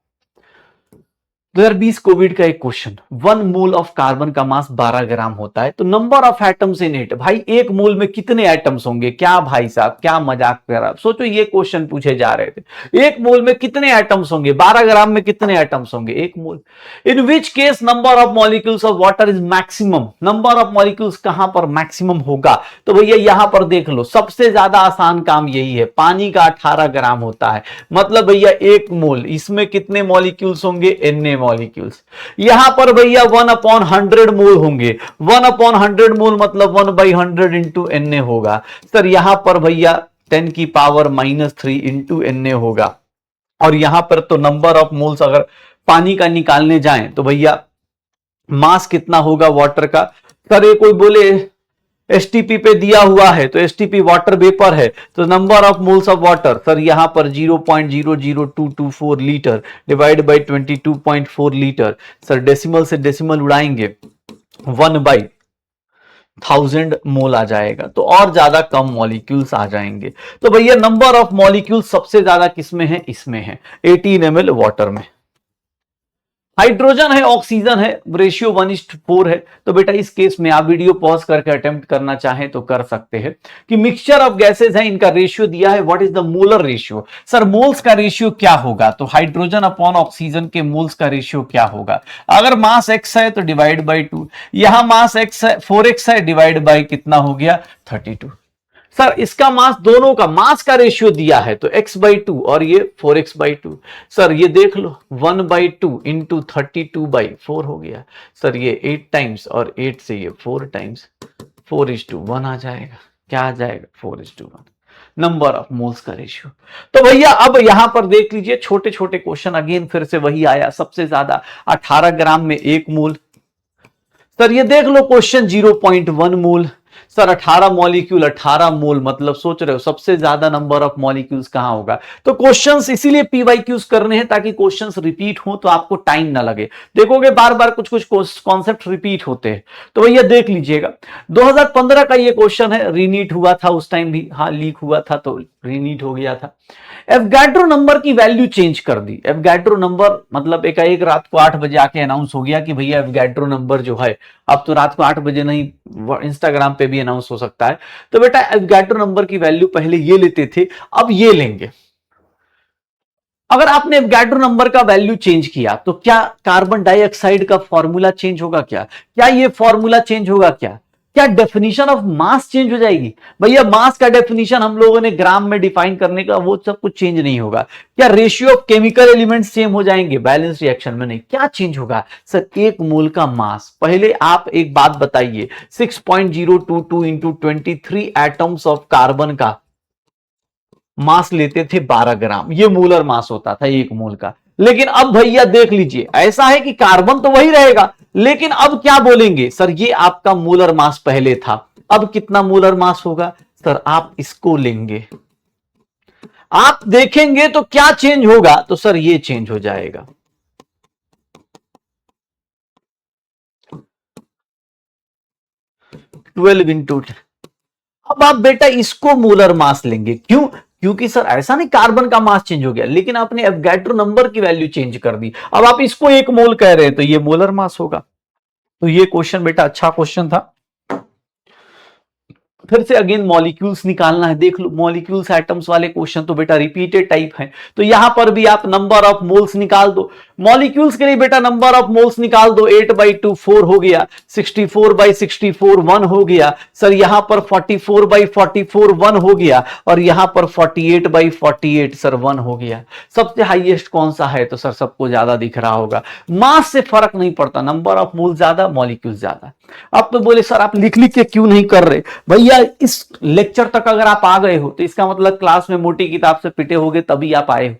A: 2020 कोविड का एक क्वेश्चन, 1 मोल ऑफ कार्बन का मास 12 ग्राम होता है तो number of atoms in it. भाई एक मोल में कितने एटम्स होंगे? क्या भाई साहब क्या मजाक कर रहा? सोचो ये क्वेश्चन पूछे जा रहे थे, एक मोल में कितने एटम्स होंगे? 12 ग्राम में कितने एटम्स होंगे एक mole? In which case number of molecules of water is maximum. Number of molecules कहां पर मैक्सिमम होगा? तो भैया यहां पर देख लो, सबसे ज्यादा आसान काम यही है। पानी का 18 ग्राम होता है, मतलब भैया एक मोल, इसमें कितने मॉलिक्यूल्स होंगे? Na molecules. यहां पर भैया 1/100 मोल होंगे, 1/100 मोल मतलब 1/100 इंटू Na होगा। सर यहां पर भैया 10 की पावर -3 इंटू Na होगा। और यहां पर तो नंबर ऑफ मोल्स अगर पानी का निकालने जाएं तो भैया मास कितना होगा वाटर का? सर ये कोई बोले एसटीपी पे दिया हुआ है तो एसटीपी वाटर वेपर है तो number of moles of water sir यहां पर 0.00224 litre divide by 22.4 litre. Sir decimal से डेसिमल उड़ाएंगे 1/1000 मोल आ जाएगा, तो और ज्यादा कम मॉलिक्यूल्स आ जाएंगे। तो भैया नंबर ऑफ मॉलिक्यूल्स सबसे ज्यादा किसमें है? इसमें है 18 ml वाटर में। हाइड्रोजन है, ऑक्सीजन है, रेशियो 1:4 है। तो बेटा इस केस में आप वीडियो पॉज करके अटेम्प्ट करना चाहें तो कर सकते हैं कि मिक्सचर ऑफ गैसेस है, इनका रेशियो दिया है, what is the molar ratio. Sir moles का रेशियो क्या होगा? तो हाइड्रोजन अपॉन ऑक्सीजन के मोल्स का रेशियो क्या होगा? अगर मास x है तो डिवाइड बाई 2, यहां मास x है 4x है, डिवाइड बाई कितना हो गया? 32। सर इसका मास, दोनों का मास का रेशियो दिया है तो x/2 और ये 4x/2। सर ये देख लो 1/2 इंटू 32/4 हो गया। सर ये 8 टाइम्स और 8 से ये 4 टाइम्स, 4:1 आ जाएगा। क्या आ जाएगा? 4:1 नंबर ऑफ मोल्स का रेशियो। तो भैया अब यहां पर देख लीजिए छोटे छोटे क्वेश्चन, अगेन फिर से वही आया, सबसे ज्यादा 18 ग्राम में 1 मोल। सर ये देख लो क्वेश्चन 0.1 मोल। सर 18 मॉलिक्यूल 18 मोल, मतलब सोच रहे हो सबसे ज्यादा नंबर ऑफ मॉलिक्यूल्स कहां होगा? तो क्वेश्चंस इसीलिए पीवाईक्यूज करने हैं ताकि क्वेश्चंस रिपीट हो तो आपको टाइम ना लगे। देखोगे बार बार कुछ कुछ कॉन्सेप्ट रिपीट होते हैं। तो भैया देख लीजिएगा 2015 का ये क्वेश्चन है, रीनीट हुआ था उस टाइम भी, हाँ लीक हुआ था तो रीनीट हो गया था। एवोगाड्रो नंबर की वैल्यू चेंज कर दी। एवोगाड्रो नंबर मतलब एक रात को 8 बजे आके अनाउंस हो गया कि भैया एवोगाड्रो नंबर जो है अब तो रात को 8 बजे नहीं, इंस्टाग्राम पे भी अनाउंस हो सकता है। तो बेटा एवोगाड्रो नंबर की वैल्यू पहले ये लेते थे, अब ये लेंगे। अगर आपने एवोगाड्रो नंबर का वैल्यू चेंज किया तो क्या कार्बन डाइऑक्साइड का फॉर्मूला चेंज होगा? क्या ये फॉर्मूला चेंज होगा? क्या डेफिनेशन ऑफ मास चेंज हो जाएगी? भैया मास का डेफिनेशन हम लोगों ने ग्राम में डिफाइन करने का, वो सब कुछ चेंज नहीं होगा। क्या ratio of chemical elements same हो जाएंगे? बैलेंस रिएक्शन में नहीं। क्या चेंज होगा? सर 1 मोल का मास। पहले आप एक बात बताइए, 6.022 इंटू 23 एटम्स ऑफ कार्बन का मास लेते थे 12 ग्राम, ये मोलर मास होता था 1 मोल का। लेकिन अब भैया देख लीजिए, ऐसा है कि कार्बन तो वही रहेगा, लेकिन अब क्या बोलेंगे? सर ये आपका मोलर मास पहले था, अब कितना मोलर मास होगा? सर आप इसको लेंगे, आप देखेंगे तो क्या चेंज होगा? तो सर ये चेंज हो जाएगा। ट्वेल्व इंटू, अब आप बेटा इसको मोलर मास लेंगे। क्यों? क्योंकि सर ऐसा नहीं कार्बन का मास चेंज हो गया, लेकिन आपने एवोगाड्रो नंबर की वैल्यू चेंज कर दी। अब आप इसको 1 मोल कह रहे हैं तो ये मोलर मास होगा। तो ये क्वेश्चन बेटा अच्छा क्वेश्चन था। फिर से अगेन मॉलिक्यूल्स निकालना है। देख लो मॉलिक्यूल्स एटम्स वाले क्वेश्चन तो बेटा रिपीटेड टाइप है, तो यहां पर भी आप नंबर ऑफ मोल्स निकाल दो। मॉलिक्यूल्स के लिए बेटा नंबर ऑफ मोल्स निकाल दो, 8/2 4 हो गया, 64/64 1 हो गया सर, यहां पर 44/44 1 हो गया, और यहां पर 48/48 सर 1 हो गया। सबसे हाईएस्ट कौन सा है? तो सर सबको ज्यादा दिख रहा होगा। मास से फर्क नहीं पड़ता, नंबर ऑफ मोल ज्यादा, मॉलिक्यूल ज्यादा। अब तो बोले सर आप लिख लिख के क्यों नहीं कर रहे? भैया इस लेक्चर तक अगर आप आ गए हो तो इसका मतलब क्लास में मोटी किताब से पिटे होगे तभी आप आए हो।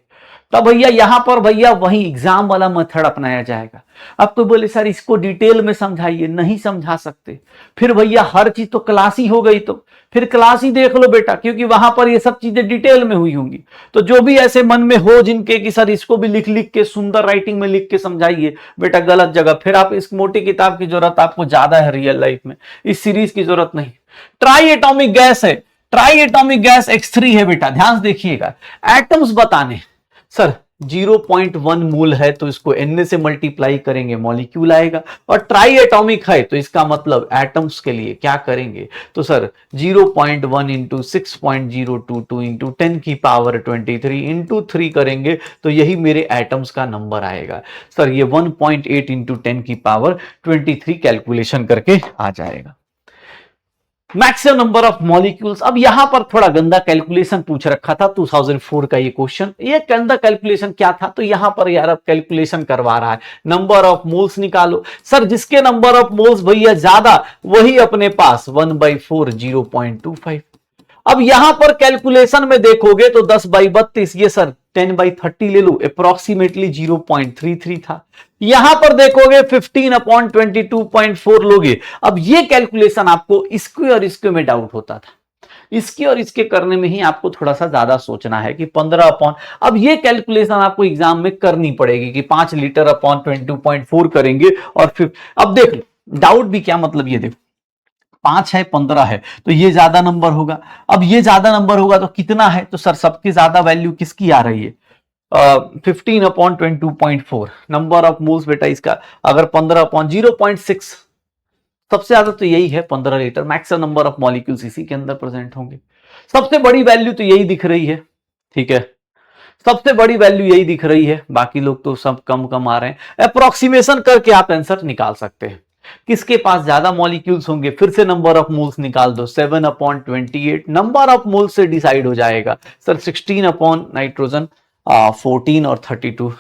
A: तब भैया यहां पर भैया वही एग्जाम वाला मेथड अपनाया जाएगा। अब तो बोले सर इसको डिटेल में समझाइए, नहीं समझा सकते। फिर भैया हर चीज तो क्लास ही हो गई, तो फिर क्लास ही देख लो बेटा, क्योंकि वहां पर ये सब चीजें डिटेल में हुई होंगी। तो जो भी ऐसे मन में हो जिनके कि सर इसको भी लिख लिख के सुंदर राइटिंग में लिख के समझाइए, बेटा गलत जगह। फिर आप इस मोटी किताब की जरूरत आपको ज्यादा है रियल लाइफ में, इस सीरीज की जरूरत नहीं। ट्राई एटॉमिक गैस है, ट्राई एटॉमिक गैस X3 है बेटा, ध्यान देखिएगा। एटम्स बताने सर 0.1 मोल है तो इसको Na से मल्टीप्लाई करेंगे मॉलिक्यूल आएगा, और ट्राई एटॉमिक है तो इसका मतलब एटम्स के लिए क्या करेंगे? तो सर 0.1 इंटू 6.022 इंटू 10 की पावर 23 इंटू 3 करेंगे तो यही मेरे एटम्स का नंबर आएगा। सर ये 1.8 इंटू 10 की पावर 23 कैलकुलेशन करके आ जाएगा। Maximum number of molecules. अब यहां पर थोड़ा गंदा कैलकुलेशन पूछ रखा था 2004 का ये क्वेश्चन। ये गंदा कैलकुलेशन क्या था? तो यहां पर यार अब कैलकुलेशन करवा रहा है, नंबर ऑफ मोल्स निकालो। सर जिसके नंबर ऑफ मोल्स भैया ज्यादा वही अपने पास 1/4 0.25। अब यहां पर कैलकुलेशन में देखोगे तो 10/32, ये सर 10/30 ले लो, अप्रोक्सीमेटली 0.33 था। यहां पर देखोगे 15/22.4 लोगे। अब ये कैलकुलेशन आपको इसके और इसके में डाउट होता था, इसके और इसके करने में ही आपको थोड़ा सा ज्यादा सोचना है कि 15 अब ये कैलकुलेशन आपको एग्जाम में करनी पड़ेगी कि 5 लीटर अपॉन 22.4 करेंगे। और फिर अब देख लो डाउट भी क्या मतलब, ये देखो 5 है 15 है तो ये ज्यादा नंबर होगा। अब ये ज्यादा नंबर होगा तो कितना है? तो सर सबकी ज्यादा वैल्यू किसकी आ रही है? 15/22.4 नंबर ऑफ मोल्स बेटा इसका। अगर 15/0.6 सबसे ज्यादा तो यही है 15 litre. Maximum number of molecules इसी के अंदर प्रेजेंट होंगे। सबसे बड़ी वैल्यू तो यही दिख रही है, ठीक है, सबसे बड़ी वैल्यू यही दिख रही है, बाकी लोग तो सब कम कम आ रहे हैं। अप्रोक्सीमेशन करके आप आंसर निकाल सकते हैं किसके पास ज्यादा मॉलिक्यूल्स होंगे। फिर से नंबर ऑफ मोल्स निकाल दो, 7/28 नंबर ऑफ मोल्स से डिसाइड हो जाएगा। सर 16 अपॉन नाइट्रोजन 14 और 32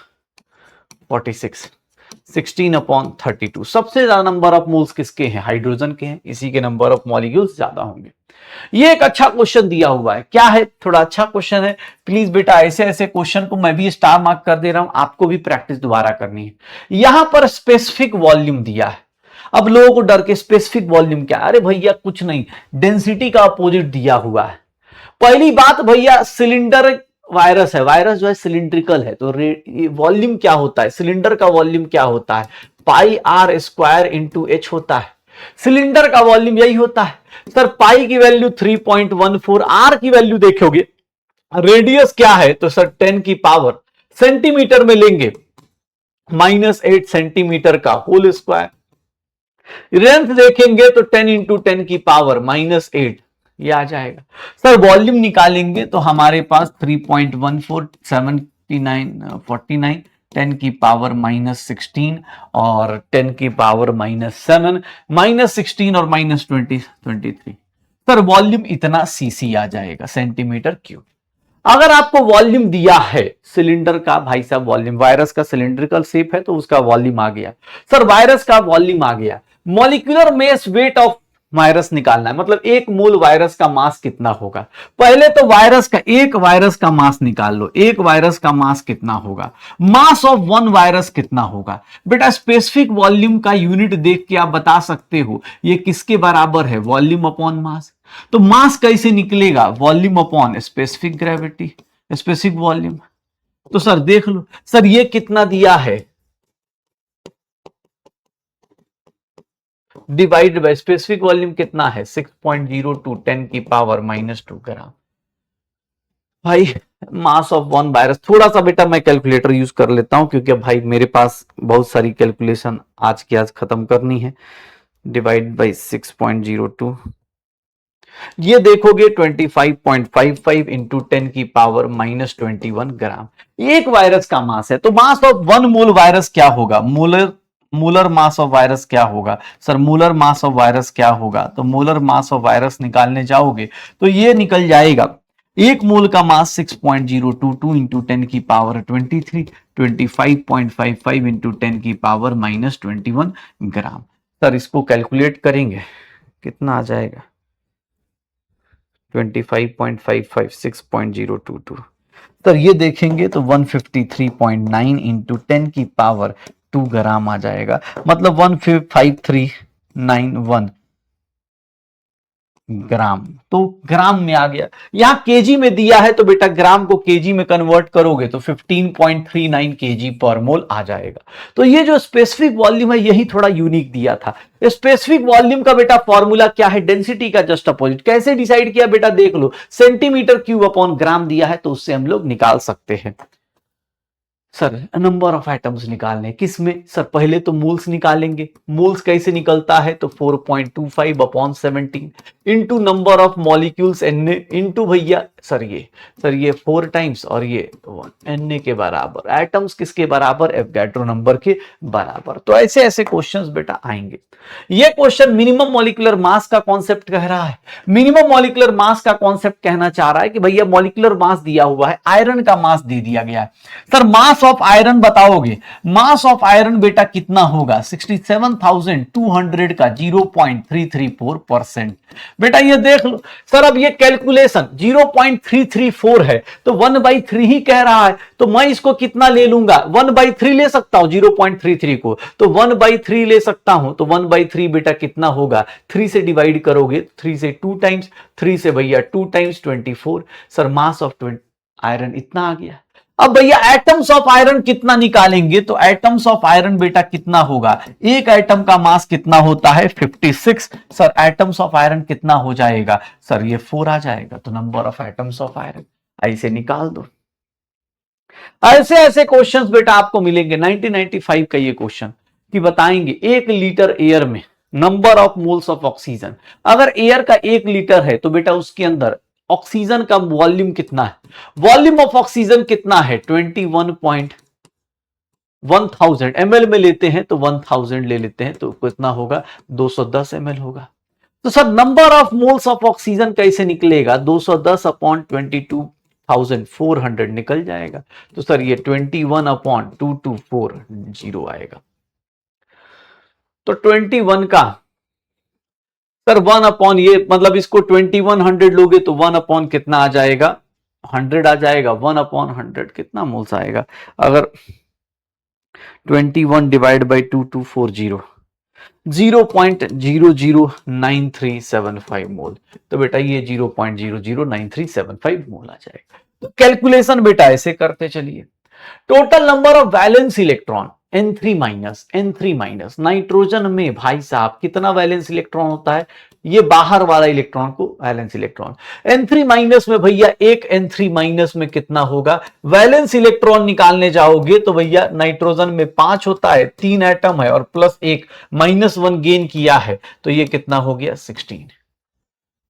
A: 46, 16/32। सबसे ज्यादा नंबर ऑफ मोल्स किसके हैं? हाइड्रोजन के हैं, इसी के नंबर ऑफ मॉलिक्यूल्स ज्यादा होंगे। ये एक अच्छा क्वेश्चन दिया हुआ है, क्या है? थोड़ा अच्छा क्वेश्चन है। प्लीज बेटा ऐसे ऐसे क्वेश्चन को मैं भी स्टार मार्क कर दे रहा हूं, आपको भी प्रैक्टिस दोबारा करनी है। यहां पर स्पेसिफिक वॉल्यूम दिया है। अब लोगों को डर के स्पेसिफिक वॉल्यूम क्या? अरे भैया कुछ नहीं, डेंसिटी का अपोजिट दिया हुआ है। पहली बात भैया सिलेंडर वायरस है, वायरस जो है सिलिंड्रिकल है, तो वॉल्यूम क्या होता है? सिलेंडर का वॉल्यूम क्या होता है? πr² इंटू एच होता है। सिलेंडर का वॉल्यूम यही होता है। सर पाई की वैल्यू 3.14, आर की वैल्यू देखोगे, रेडियस क्या है? तो सर 10 की पावर सेंटीमीटर में लेंगे -8 सेंटीमीटर का होल स्क्वायर। लेंथ देखेंगे तो 10 इंटू 10 की पावर -8 ये आ जाएगा। सर वॉल्यूम निकालेंगे तो हमारे पास 3.14 79 49 10 की पावर -16 और 10 की पावर -7 -16 और -20 23। सर वॉल्यूम इतना सीसी आ जाएगा, सेंटीमीटर क्यूब। अगर आपको वॉल्यूम दिया है सिलेंडर का, भाई साहब वॉल्यूम, वायरस का सिलिंड्रिकल शेप है तो उसका वॉल्यूम आ गया। सर वायरस का वॉल्यूम आ गया। Molecular mass weight of virus निकालना है, मतलब एक मोल वायरस का मास कितना होगा। पहले तो वायरस का, एक वायरस का मास निकाल लो, एक वायरस का मास कितना होगा, मास ऑफ वन वायरस कितना होगा। बेटा स्पेसिफिक वॉल्यूम का यूनिट देख के आप बता सकते हो ये किसके बराबर है, वॉल्यूम अपॉन मास। तो मास कैसे निकलेगा, volume upon specific gravity, specific volume. तो सर देख लो, सर ये कितना दिया है, डिवाइड बाय स्पेसिफिक वॉल्यूम कितना है 6.02 10 की पावर -2 ग्राम। भाई मास ऑफ वन वायरस, थोड़ा सा बेटा मैं कैलकुलेटर यूज कर लेता हूं क्योंकि भाई मेरे पास बहुत सारी कैलकुलेशन आज की आज खत्म करनी है। डिवाइड बाय 6.02 ये देखोगे 25.55 इंटू 10 की पावर -21 ग्राम एक वायरस का मास है। तो mass of one mole virus क्या होगा? मूलर मास ऑफ वायरस क्या होगा? Sir Müller mass of virus क्या होगा? तो मूलर मास ऑफ वायरस निकालने जाओगे तो ये निकल जाएगा, एक मोल का मास 6.022 इंटू 10 की पावर 23, 25.55 इंटू 10 की पावर -21 ग्राम। सर इसको कैलकुलेट करेंगे कितना आ जाएगा? 25.55 6.022। सर ये देखेंगे तो 153.9 इंटू 10 की पावर 2 ग्राम आ जाएगा, मतलब 15391 ग्राम। तो ग्राम में आ गया। यहां केजी में दिया है तो बेटा ग्राम को केजी में कन्वर्ट करोगे तो 15.39 केजी पर मोल आ जाएगा। तो ये जो स्पेसिफिक वॉल्यूम है यही थोड़ा यूनिक दिया था। स्पेसिफिक वॉल्यूम का बेटा फॉर्मूला क्या है? डेंसिटी का जस्ट अपोजिट। कैसे डिसाइड किया बेटा? देख लो, सेंटीमीटर क्यूब अपॉन ग्राम दिया है तो उससे हम लोग निकाल सकते हैं। सर नंबर ऑफ एटम्स निकालने किस में? सर पहले तो मोल्स निकालेंगे। मोल्स कैसे निकलता है? तो 4.25 upon 17 into number of molecules N into भैया सर ये 4 टाइम्स और ये 1 एन के बराबर। एटम्स किसके बराबर? एवोगाड्रो नंबर के बराबर। तो ऐसे ऐसे क्वेश्चंस बेटा आएंगे। ये क्वेश्चन मिनिमम मॉलिक्यूलर मास का कॉन्सेप्ट कह रहा है। मिनिमम मॉलिक्यूलर मास का कॉन्सेप्ट कहना चाह रहा है कि भैया मॉलिक्यूलर मास दिया हुआ है, आयरन का मास दे दिया गया है। सर मास ऑफ आयरन बताओगे। मास ऑफ आयरन बेटा कितना होगा? 67,200 का 0.334%। बेटा ये देख लो। सर अब ये कैलकुलेशन 0.334 है तो 1/3 ही कह रहा है, तो मैं इसको कितना ले लूंगा? 1/3 ले सकता हूं 0.33 को, तो 1/3 ले सकता हूं। तो 1/3 बेटा कितना होगा? 3 से डिवाइड करोगे, 3 से 2 टाइम्स, 3 से भैया 2 times 24। Sir mass of iron इतना आ गया। अब भैया एटम्स ऑफ आयरन कितना निकालेंगे? तो एटम्स ऑफ आयरन बेटा कितना होगा? एक एटम का मास कितना होता है? 56। सर एटम्स ऑफ आयरन कितना हो जाएगा? सर ये 4 आ जाएगा। तो number of atoms of iron ऐसे निकाल दो। ऐसे ऐसे क्वेश्चंस बेटा आपको मिलेंगे। 1995 का ये क्वेश्चन कि बताएंगे 1 लीटर एयर में number of moles of oxygen. अगर एयर का 1 लीटर है तो बेटा उसके अंदर ऑक्सीजन का वॉल्यूम कितना है? वॉल्यूम ऑफ ऑक्सीजन कितना है? 21.1000 ml में लेते हैं तो 1000 ले लेते हैं तो कितना होगा? 210 ml होगा। तो sir number of moles of oxygen कैसे निकलेगा? 210 अपॉन 22,400 निकल जाएगा। तो सर ये 21 अपॉन 2240 आएगा। तो 21 का सर 1 अपॉन ये मतलब इसको 2100 लोगे तो 1 अपॉन कितना आ जाएगा? 100 आ जाएगा। 1 अपॉन 100 कितना मोल्स आएगा? अगर 21 डिवाइड बाई 2240 0.009375 मोल। तो बेटा ये 0.009375 मोल आ जाएगा। तो कैलकुलेशन बेटा ऐसे करते चलिए। Total number of valence electron N3 nitrogen में भाई साहब कितना वैलेंस इलेक्ट्रॉन होता है? ये बाहर वाला इलेक्ट्रॉन को वैलेंस इलेक्ट्रॉन। N3 में भैया एक N3 में कितना होगा? वैलेंस इलेक्ट्रॉन निकालने जाओगे तो भैया नाइट्रोजन में 5 होता है, 3 एटम है और प्लस एक -1 गेन किया है तो ये कितना हो गया? 16।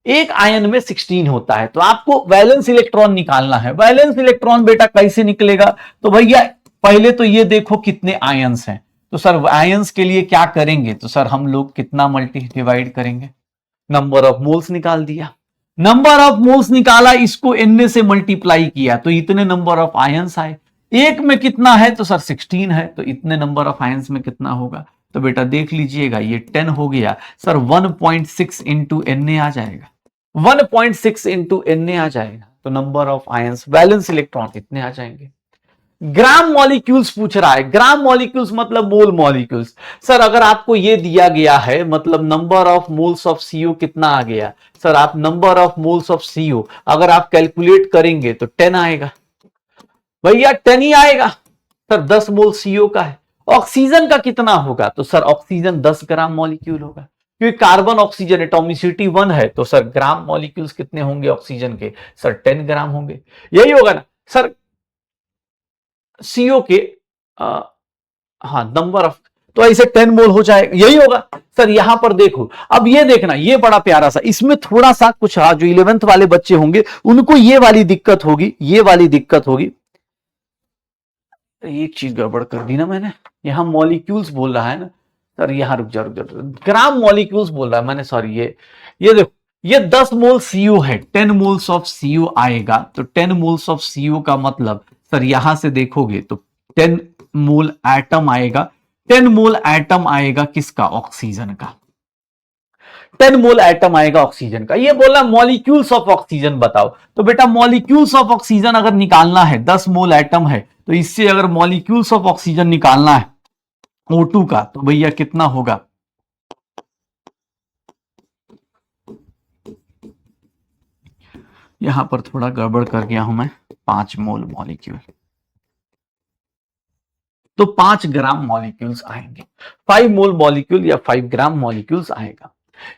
A: एक आयन में 16 होता है तो आपको वैलेंस इलेक्ट्रॉन निकालना है। वैलेंस इलेक्ट्रॉन बेटा कैसे निकलेगा? तो भैया पहले तो ये देखो कितने आयंस हैं। तो सर आयंस के लिए क्या करेंगे? तो सर हम लोग कितना मल्टी डिवाइड करेंगे? नंबर ऑफ मोल्स निकाल दिया। नंबर ऑफ मोल्स निकाला, इसको एन से मल्टीप्लाई किया तो इतने नंबर ऑफ आयंस आए। एक में कितना है? तो सर 16 है तो इतने नंबर ऑफ आयंस में कितना होगा? तो बेटा देख लीजिएगा ये 10 हो गया। सर 1.6 इंटू एन आ जाएगा। 1.6 इंटू एन आ जाएगा तो number of ions valence electron इतने आ जाएंगे। ग्राम मॉलिक्यूल्स पूछ रहा है। ग्राम मॉलिक्यूल्स मतलब मोल मॉलिक्यूल्स। सर अगर आपको ये दिया गया है मतलब number of moles of CO कितना आ गया? सर आप number of moles of CO अगर आप कैलकुलेट करेंगे तो 10 आएगा। भैया 10 ही आएगा। सर 10 मोल सीओ का है। ऑक्सीजन का कितना होगा? तो सर ऑक्सीजन 10 ग्राम मॉलिक्यूल होगा क्योंकि कार्बन ऑक्सीजन एटॉमिसिटी 1 है तो सर ग्राम मॉलिक्यूल्स कितने होंगे ऑक्सीजन के? सर 10 ग्राम होंगे। यही होगा ना सर सीओ के हाँ नंबर ऑफ तो ऐसे 10 मोल हो जाएगा, यही होगा सर। यहां पर देखो, अब ये देखना, ये बड़ा प्यारा सा, इसमें थोड़ा सा कुछ जो 11th वाले बच्चे होंगे उनको ये वाली दिक्कत होगी, ये वाली दिक्कत होगी। एक चीज गड़बड़ कर दी ना मैंने, यहां मॉलिक्यूल्स बोल रहा है ना सर, यहां रुक जा रुक जा, ग्राम मॉलिक्यूल्स बोल रहा है मैंने, सॉरी। ये देखो, ये 10 मोल सीयू है, 10 मोल्स ऑफ सीयू आएगा। तो 10 मोल्स ऑफ सीयू का मतलब सर यहां से देखोगे तो 10 मोल एटम आएगा। 10 मोल एटम आएगा किसका? ऑक्सीजन का। 10 मोल एटम आएगा ऑक्सीजन का। ये बोला मॉलिक्यूल्स ऑफ ऑक्सीजन बताओ, तो बेटा मॉलिक्यूल्स ऑफ ऑक्सीजन अगर निकालना है, 10 मोल एटम है, तो इससे अगर मॉलिक्यूल्स ऑफ ऑक्सीजन निकालना है O2 का, तो भैया कितना होगा? यहां पर थोड़ा गड़बड़ कर गया हूं मैं, 5 मोल मॉलिक्यूल, तो 5 ग्राम मॉलिक्यूल्स आएंगे। 5 मोल मॉलिक्यूल या 5 ग्राम मॉलिक्यूल्स आएगा।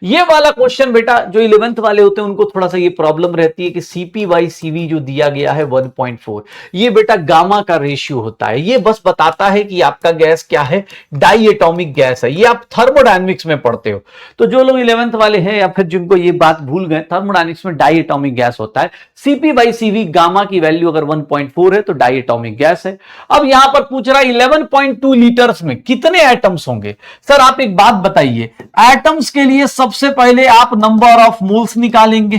A: ये वाला क्वेश्चन बेटा जो 11th वाले होते हैं उनको थोड़ा सा ये प्रॉब्लम रहती है कि CP/CV जो दिया गया है 1.4, ये बेटा गामा का रेशियो होता है। ये बस बताता है कि आपका गैस क्या है, डाई एटॉमिक गैस है। ये आप थर्मोडायनेमिक्स में पढ़ते हो, तो जो लोग 11th वाले हैं या फिर जिनको ये बात भूल गए, थर्मोडायनेमिक्स में डाई एटॉमिक गैस होता है। CP/CV गामा की वैल्यू अगर 1.4 है तो डाई एटॉमिक गैस है। अब यहां पर पूछ रहा है 11.2 लीटर्स में कितने एटम्स होंगे। सर आप एक बात बताइए, एटम्स के लिए सबसे पहले आप नंबर ऑफ मोल्स निकालेंगे।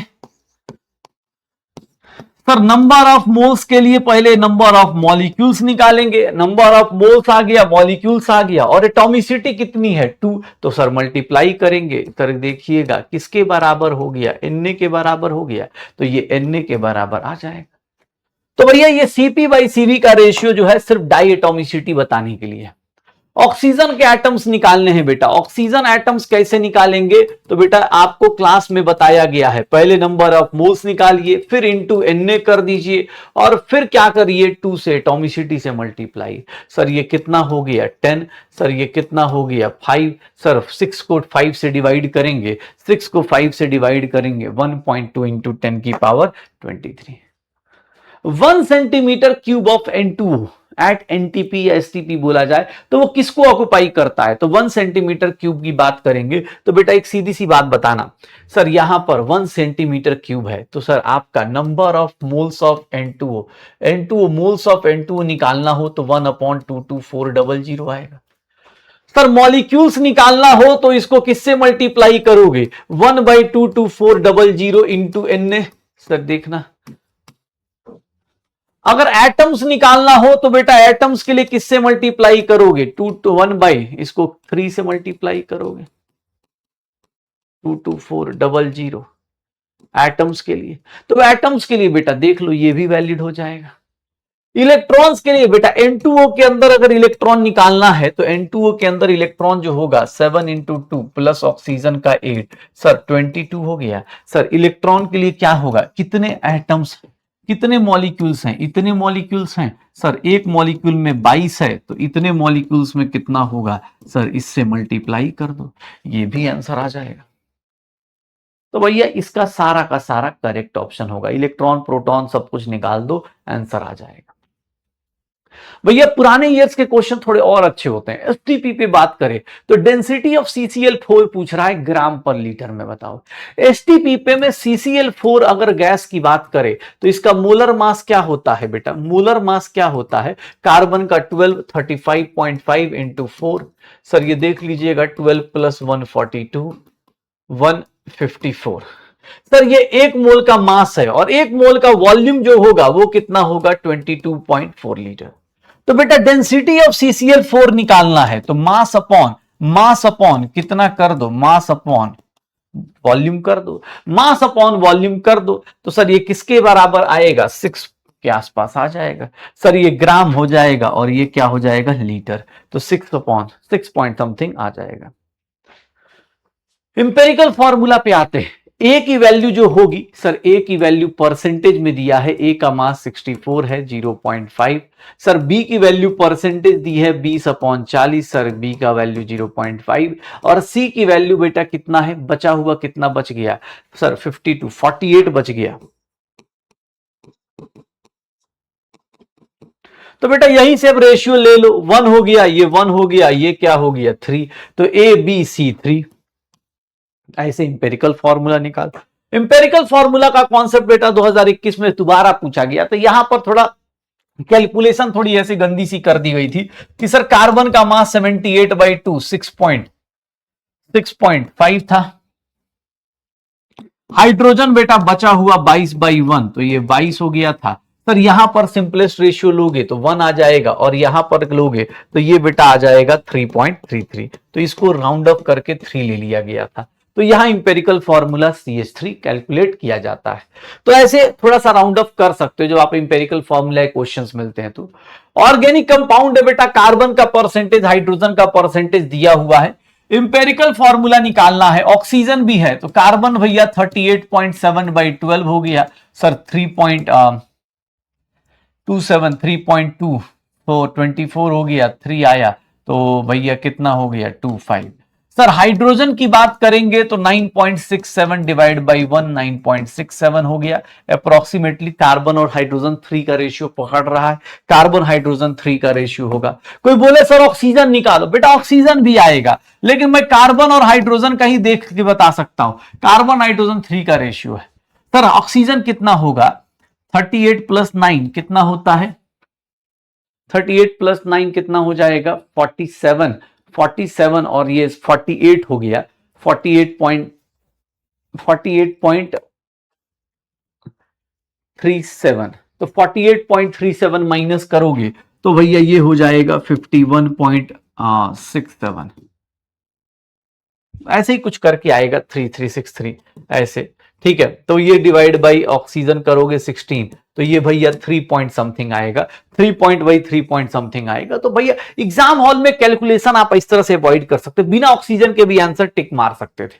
A: सर नंबर ऑफ मोल्स के लिए पहले नंबर ऑफ मॉलिक्यूल्स निकालेंगे। नंबर ऑफ मोल्स आ गया, मॉलिक्यूल्स आ गया, और एटॉमिसिटी कितनी है 2, तो सर मल्टीप्लाई करेंगे। सर देखिएगा किसके बराबर हो गया, Na के बराबर हो गया, तो ये Na के बराबर आ जाएगा। तो भैया ये CP/CV का रेशियो जो है सिर्फ डाई एटॉमिसिटी बताने के लिए है। ऑक्सीजन के एटम्स निकालने हैं बेटा। ऑक्सीजन एटम्स कैसे निकालेंगे, तो बेटा आपको क्लास में बताया गया है। पहले नंबर ऑफ मोल्स निकालिए, फिर इनटू Na कर दीजिए, और फिर क्या करिए, 2 से एटॉमिसिटी से मल्टीप्लाई। सर ये कितना हो गया 10, सर ये कितना हो गया 5, सर 6 को 5 से डिवाइड करेंगे, 6 को 5 से डिवाइड करेंगे, 1.2 इंटू 10 की power 23। 1 centimetre cube of N2 at NTP या STP बोला जाए तो वो किसको ऑक्युपाई करता है, तो 1 सेंटीमीटर क्यूब की बात करेंगे। तो बेटा एक सीधी सी बात बताना, सर यहां पर 1 सेंटीमीटर क्यूब है, तो सर आपका number of moles of N2O moles of N2O निकालना हो तो 1/22400 आएगा। सर मॉलिक्यूल्स निकालना हो तो इसको किससे मल्टीप्लाई करोगे, 1/22400 इंटू Na। सर देखना, अगर एटम्स निकालना हो तो बेटा एटम्स के लिए किससे मल्टीप्लाई करोगे, 2 to 1 बाई इसको 3 से मल्टीप्लाई करोगे, 22400 एटम्स के लिए। तो एटम्स के लिए बेटा देख लो ये भी वैलिड हो जाएगा। इलेक्ट्रॉन्स के लिए बेटा N2O के अंदर अगर इलेक्ट्रॉन निकालना है तो N2O के अंदर इलेक्ट्रॉन जो होगा 7 इंटू 2 प्लस ऑक्सीजन का 8, सर 22 हो गया। सर इलेक्ट्रॉन के लिए क्या होगा, कितने एटम्स, कितने मॉलिक्यूल्स हैं, इतने मॉलिक्यूल्स हैं। सर एक मॉलिक्यूल में 22 है, तो इतने मॉलिक्यूल्स में कितना होगा, सर इससे मल्टीप्लाई कर दो, ये भी आंसर आ जाएगा। तो भैया इसका सारा का सारा करेक्ट ऑप्शन होगा, इलेक्ट्रॉन प्रोटॉन सब कुछ निकाल दो, आंसर आ जाएगा। भैया पुराने ईयर्स के क्वेश्चन थोड़े और अच्छे होते हैं। एसटीपी पे बात करें तो डेंसिटी ऑफ CCl4 पूछ रहा है ग्राम पर लीटर में, बताओ। एसटीपी पे में CCl4 अगर गैस की बात करें तो इसका मोलर मास क्या होता है बेटा, मोलर मास क्या होता है, कार्बन का 12 35.5 इंटू 4। सर ये देख लीजिएगा 12 प्लस 142 154। सर ये एक मोल का मास है, और एक मोल का वॉल्यूम जो होगा वो कितना होगा 22.4 लीटर। तो बेटा डेंसिटी ऑफ CCl4 निकालना है तो मास अपॉन कितना कर दो, मास अपॉन वॉल्यूम कर दो, मास अपॉन वॉल्यूम कर दो। तो सर ये किसके बराबर आएगा, 6 के आसपास आ जाएगा। सर ये ग्राम हो जाएगा और ये क्या हो जाएगा, लीटर। तो 6 अपॉन 6 पॉइंट समथिंग आ जाएगा। इंपेरिकल फॉर्मूला पे आते हैं। ए की वैल्यू जो होगी, सर ए की वैल्यू परसेंटेज में दिया है, ए का मास 64 है 0.5। सर बी की वैल्यू परसेंटेज दी है 20/40, सर बी का वैल्यू 0.5। और सी की वैल्यू बेटा कितना है, बचा हुआ कितना बच गया, सर 52 48 बच गया। तो बेटा यहीं से अब रेशियो ले लो, 1 हो गया, ये 1 हो गया, ये क्या हो गया 3, तो ए बी सी 3। ऐसे इंपेरिकल फॉर्मूला निकाल। इंपेरिकल फॉर्मूला का कॉन्सेप्ट बेटा 2021 में दोबारा पूछा गया, तो यहां पर थोड़ा कैलकुलेशन थोड़ी ऐसी गंदी सी कर दी गई थी कि सर कार्बन का मास 78/2 6.5 था, हाइड्रोजन बेटा बचा हुआ 22/1, तो ये 22 हो गया था। सर यहां पर सिंपलेस्ट रेशियो लोगे तो 1 आ जाएगा, और यहां पर लोगे तो ये बेटा आ जाएगा 3.33, तो इसको राउंड अप करके 3 ले लिया गया था। तो यहां इंपेरिकल फॉर्मूला CH3 कैलकुलेट किया जाता है। तो ऐसे थोड़ा सा राउंड अप कर सकते हो जब आप इंपेरिकल फॉर्मूला क्वेश्चंस मिलते हैं तो। ऑर्गेनिक कंपाउंड है बेटा, कार्बन का परसेंटेज, हाइड्रोजन का परसेंटेज दिया हुआ है, इंपेरिकल फॉर्मूला निकालना है। ऑक्सीजन भी है, तो कार्बन भैया 38.7/12 हो गया सर, 3.27 3.2, तो 24 हो गया, 3 आया, तो भैया कितना हो गया 25। सर हाइड्रोजन की बात करेंगे तो 9.67 डिवाइड बाई 1 9.67 हो गया अप्रोक्सीमेटली। कार्बन और हाइड्रोजन 3 का रेशियो पकड़ रहा है, कार्बन हाइड्रोजन 3 का रेशियो होगा। कोई बोले सर ऑक्सीजन निकालो, बेटा ऑक्सीजन भी आएगा, लेकिन मैं कार्बन और हाइड्रोजन का ही देख के बता सकता हूं। कार्बन हाइड्रोजन 3 का रेशियो है। सर ऑक्सीजन कितना होगा, 38 + 9 कितना होता है, 38 + 9 कितना हो जाएगा 47, 47 और ये 48 हो गया, 48.37, तो 48.37 माइनस करोगे तो भैया ये हो जाएगा 51.67, ऐसे ही कुछ करके आएगा 3363 ऐसे, ठीक है। तो ये डिवाइड बाई ऑक्सीजन करोगे 16, तो ये भैया 3 पॉइंट समथिंग आएगा, 3 पॉइंट बाई 3 पॉइंट समथिंग आएगा। तो भैया एग्जाम हॉल में कैलकुलेशन आप इस तरह से अवॉइड कर सकते, बिना ऑक्सीजन के भी आंसर टिक मार सकते थे।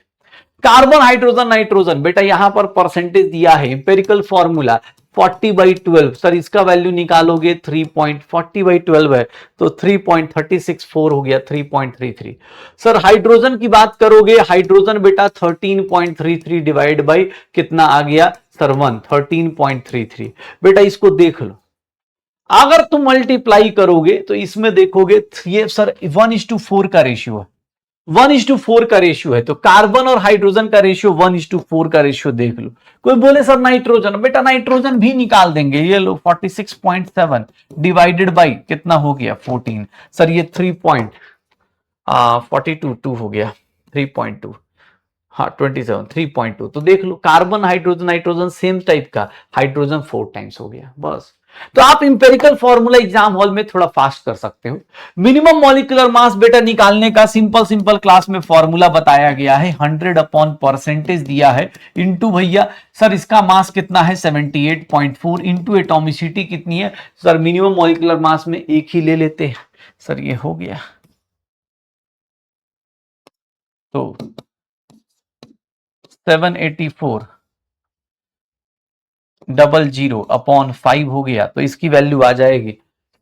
A: कार्बन हाइड्रोजन नाइट्रोजन बेटा यहां पर परसेंटेज दिया है, इंपेरिकल फॉर्मूला 40/12, सर इसका वैल्यू निकालोगे 3.40/12 है, तो 3.364 हो गया, 3.33। सर हाइड्रोजन की बात करोगे, हाइड्रोजन बेटा 13.33 डिवाइड बाई कितना आ गया सर 1, 13.33। बेटा इसको देख लो, अगर तुम मल्टीप्लाई करोगे तो इसमें देखोगे ये सर 1:4 का रेशियो है, 1:4 का रेशियो है, तो कार्बन और हाइड्रोजन का रेशियो 1:4 का रेशियो देख लो। कोई बोले सर नाइट्रोजन, बेटा नाइट्रोजन भी निकाल देंगे, ये लो 46.7 डिवाइडेड बाई कितना हो गया 14, सर ये 3.42 हो गया, 3.2, हाँ 27 3.2। तो देख low carbon hydrogen nitrogen same type का, हाइड्रोजन 4 टाइम्स हो गया बस। तो आप इंपेरिकल फॉर्मूला एग्जाम हॉल में थोड़ा फास्ट कर सकते हो। मिनिमम मॉलिक्यूलर मास बेटा निकालने का सिंपल क्लास में फॉर्मूला बताया गया है, 100/% दिया है, इंटू भैया सर इसका मास कितना है 78.4, इंटू एटॉमिसिटी कितनी है सर, मिनिमम मॉलिक्यूलर मास में एक ही ले लेते हैं सर, ये हो गया तो 784/0/5 हो गया, तो इसकी वैल्यू आ जाएगी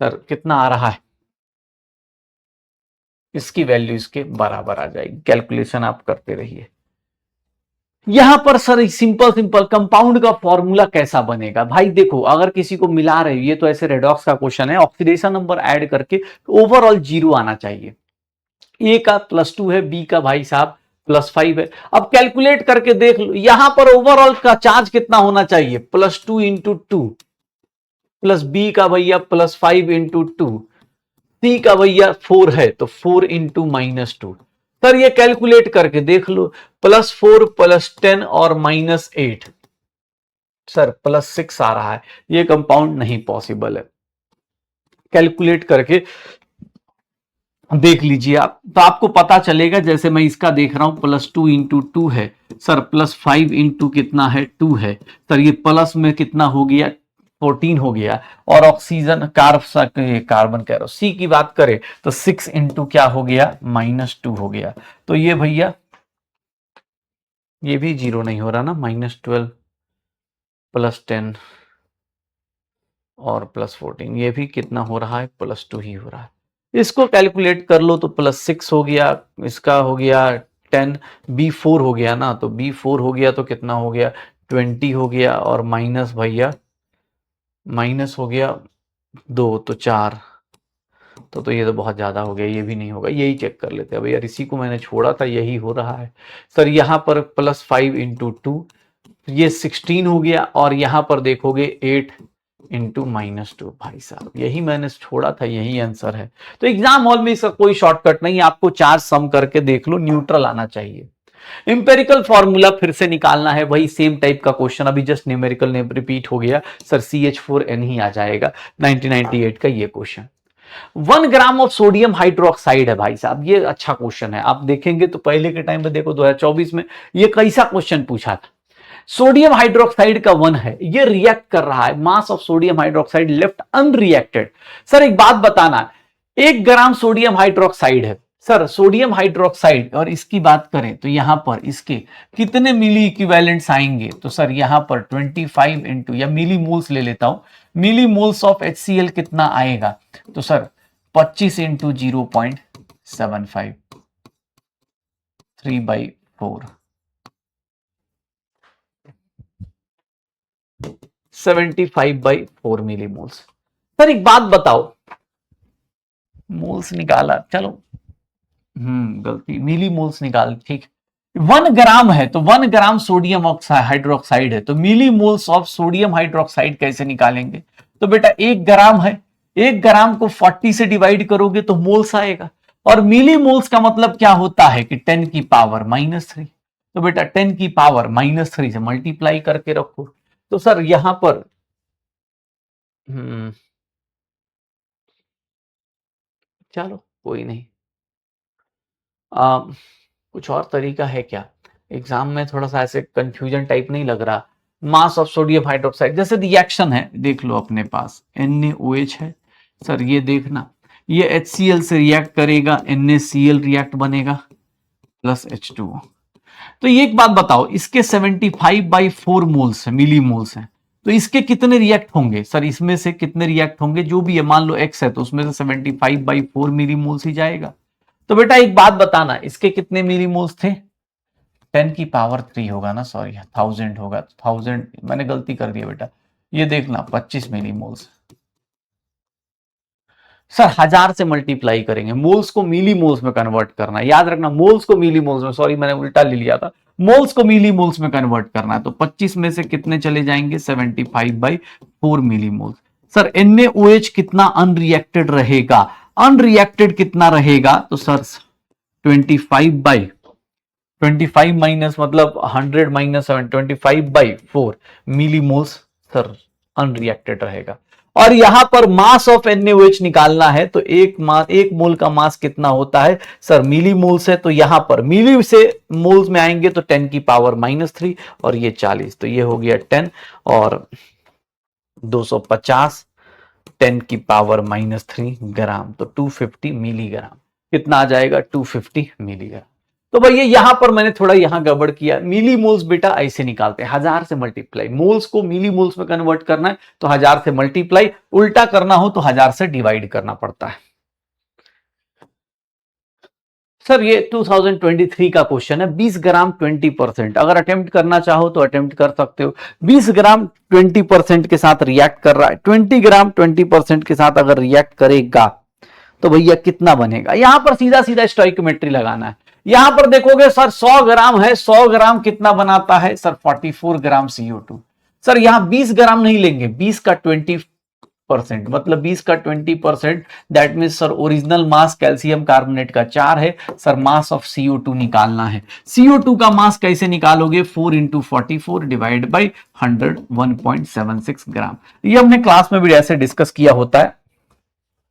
A: सर कितना आ रहा है, इसकी वैल्यू इसके बराबर आ जाएगी। कैलकुलेशन आप करते रहिए। यहां पर सर सिंपल कंपाउंड का फॉर्मूला कैसा बनेगा भाई, देखो अगर किसी को मिला रहे हो, ये तो ऐसे रेडॉक्स का क्वेश्चन है, ऑक्सीडेशन नंबर ऐड करके ओवरऑल 0 आना चाहिए। ए का +2 है, बी का भाई साहब +5 है। अब कैलकुलेट करके देख लो, यहां पर ओवरऑल का चार्ज कितना होना चाहिए, +2 × 2, प्लस बी का भैया +5 × 2, सी का भैया 4 है तो 4 × -2। सर ये कैलकुलेट करके देख लो, +4 +10 और -8, सर +6 आ रहा है, ये कंपाउंड नहीं पॉसिबल है। कैलकुलेट करके देख लीजिए आप, तो आपको पता चलेगा, जैसे मैं इसका देख रहा हूं +2 × 2 है सर, +5 × कितना है 2 है सर, ये प्लस में कितना हो गया 14 हो गया, और ऑक्सीजन कार्बन कह रहा हूं सी की बात करें तो 6 × क्या हो गया -2 हो गया। तो ये भैया ये भी 0 नहीं हो रहा ना, -12 +10 और +14, ये भी कितना हो रहा है +2 ही हो रहा है। इसको कैलकुलेट कर लो तो +6 हो गया, इसका हो गया 10, B4 हो गया ना, तो B4 हो गया तो कितना हो गया 20 हो गया, और माइनस भैया माइनस हो गया 2 तो 4, तो ये तो बहुत ज़्यादा हो गया, ये भी नहीं होगा, यही चेक कर लेते हैं। अब यार इसी को मैंने छोड़ा था, यही हो रहा है सर। यहाँ पर +5 × 2 ये 16 हो गया, और यहाँ पर देखोगे 8 × -2। भाई साहब यही मैंने छोड़ा था, यही आंसर है। तो एग्जाम हॉल में इसका कोई शॉर्टकट नहीं, आपको 4 सम करके देख लो, न्यूट्रल आना चाहिए। इंपेरिकल फॉर्मूला फिर से निकालना है, वही सेम टाइप का क्वेश्चन, अभी जस्ट न्यूमेरिकल ने रिपीट हो गया सर, CH4N ही आ जाएगा 1998 का ये question. 1 gram of sodium hydroxide है भाई साहब, ये अच्छा क्वेश्चन है। आप देखेंगे तो पहले के टाइम में देखो 2024 में ये कैसा क्वेश्चन पूछा था। सोडियम हाइड्रोक्साइड का 1 है, ये रिएक्ट कर रहा है, mass of sodium hydroxide left unreacted. Sir एक बात बताना, 1 ग्राम सोडियम हाइड्रोक्साइड है सर, सोडियम हाइड्रोक्साइड, और इसकी बात करें तो यहां पर इसके कितने मिली इक्विवेलेंट्स आएंगे, तो सर यहां पर 25 इंटू, या मिली मोल्स ले लेता हूं, मिली मोल्स ऑफ HCl कितना आएगा, तो सर 25 इंटू 0.75, 3/4, 75/4 मिली मोल्स। सर एक बात बताओ, मोल्स निकाला, चलो गलती, मिली मोल्स निकाल, ठीक। 1 ग्राम है तो 1 ग्राम सोडियम हाइड्रोक्साइड है, तो मिली मोल्स ऑफ सोडियम हाइड्रोक्साइड कैसे निकालेंगे, तो बेटा 1 ग्राम है, 1 ग्राम को 40 से डिवाइड करोगे तो मोल्स आएगा, और मिली मोल्स का मतलब क्या होता है कि 10 की पावर -3, तो बेटा 10 की पावर -3 से मल्टीप्लाई करके रखो। तो सर यहां पर चलो कोई नहीं, कुछ और तरीका है क्या, एग्जाम में थोड़ा सा ऐसे कंफ्यूजन टाइप नहीं लग रहा। मास ऑफ सोडियम हाइड्रोक्साइड, जैसे रिएक्शन है देख लो अपने पास, NaOH है सर, ये देखना, ये HCl से रिएक्ट करेगा, NaCl रिएक्ट बनेगा प्लस H2O। तो ये एक बात बताओ, इसके 75/4 मोल्स है, मिली मोल्स है, तो इसके कितने रिएक्ट होंगे सर, इसमें से कितने रिएक्ट होंगे, जो भी है, मान लो X है तो उसमें से 75/4 मिली मोल्स ही जाएगा। तो बेटा एक बात बताना, इसके कितने मिली मोल्स थे, 10 की पावर 3 होगा ना, सॉरी 1000 होगा, 1000 मैंने गलती कर दिया बेटा, ये देखना 25 मिली मोल्स। सर 1000 से मल्टीप्लाई करेंगे, मोल्स को मिली मोल्स में कन्वर्ट करना है, याद रखना, मोल्स को मिली मोल्स में, सॉरी मैंने उल्टा ले लिया था, मोल्स को मिली मोल्स में कन्वर्ट करना है, तो 25 में से कितने चले जाएंगे, 75/4 मिली मोल्स। सर NaOH कितना अनरिएक्टेड रहेगा, अनरिएक्टेड कितना रहेगा, तो सर 25 माइनस मतलब 100 माइनस 25/4 मिली मोल्स सर अनरिएक्टेड रहेगा। और यहां पर मास ऑफ NaOH निकालना है, तो एक मोल का मास कितना होता है सर, मिली मोल्स है, तो यहां पर मिली से मोल्स में आएंगे तो 10 की पावर -3, और ये 40, तो ये हो गया 10 और 250, 10 की पावर -3 ग्राम, तो 250 मिलीग्राम, कितना आ जाएगा 250 मिलीग्राम। तो भैया यहां पर मैंने थोड़ा यहां गड़बड़ किया, मिली मोल्स बेटा ऐसे निकालते हैं, 1000 से मल्टीप्लाई, मोल्स को मिली मोल्स में कन्वर्ट करना है तो 1000 से मल्टीप्लाई, उल्टा करना हो तो 1000 से डिवाइड करना पड़ता है। सर ये 2023 का क्वेश्चन है, 20 ग्राम 20%, अगर अटेम्प्ट करना चाहो तो अटेम्प्ट कर सकते हो। 20 ग्राम 20% के साथ रिएक्ट कर रहा है, 20 ग्राम 20% के साथ अगर रिएक्ट करेगा तो भैया कितना बनेगा, यहां पर सीधा सीधा स्टोइकोमेट्री लगाना है। यहां पर देखोगे सर 100 ग्राम है, 100 ग्राम कितना बनाता है सर, 44 ग्राम CO2। सर यहां 20 ग्राम नहीं लेंगे, 20 का 20%, मतलब 20 का 20%, that mean sir original mass calcium carbonate का 4 है सर, मास ऑफ CO2 निकालना है। CO2 का मास कैसे निकालोगे, 4 × 44 डिवाइड बाई 100, 1.76 ग्राम। ये हमने क्लास में भी ऐसे डिस्कस किया होता है,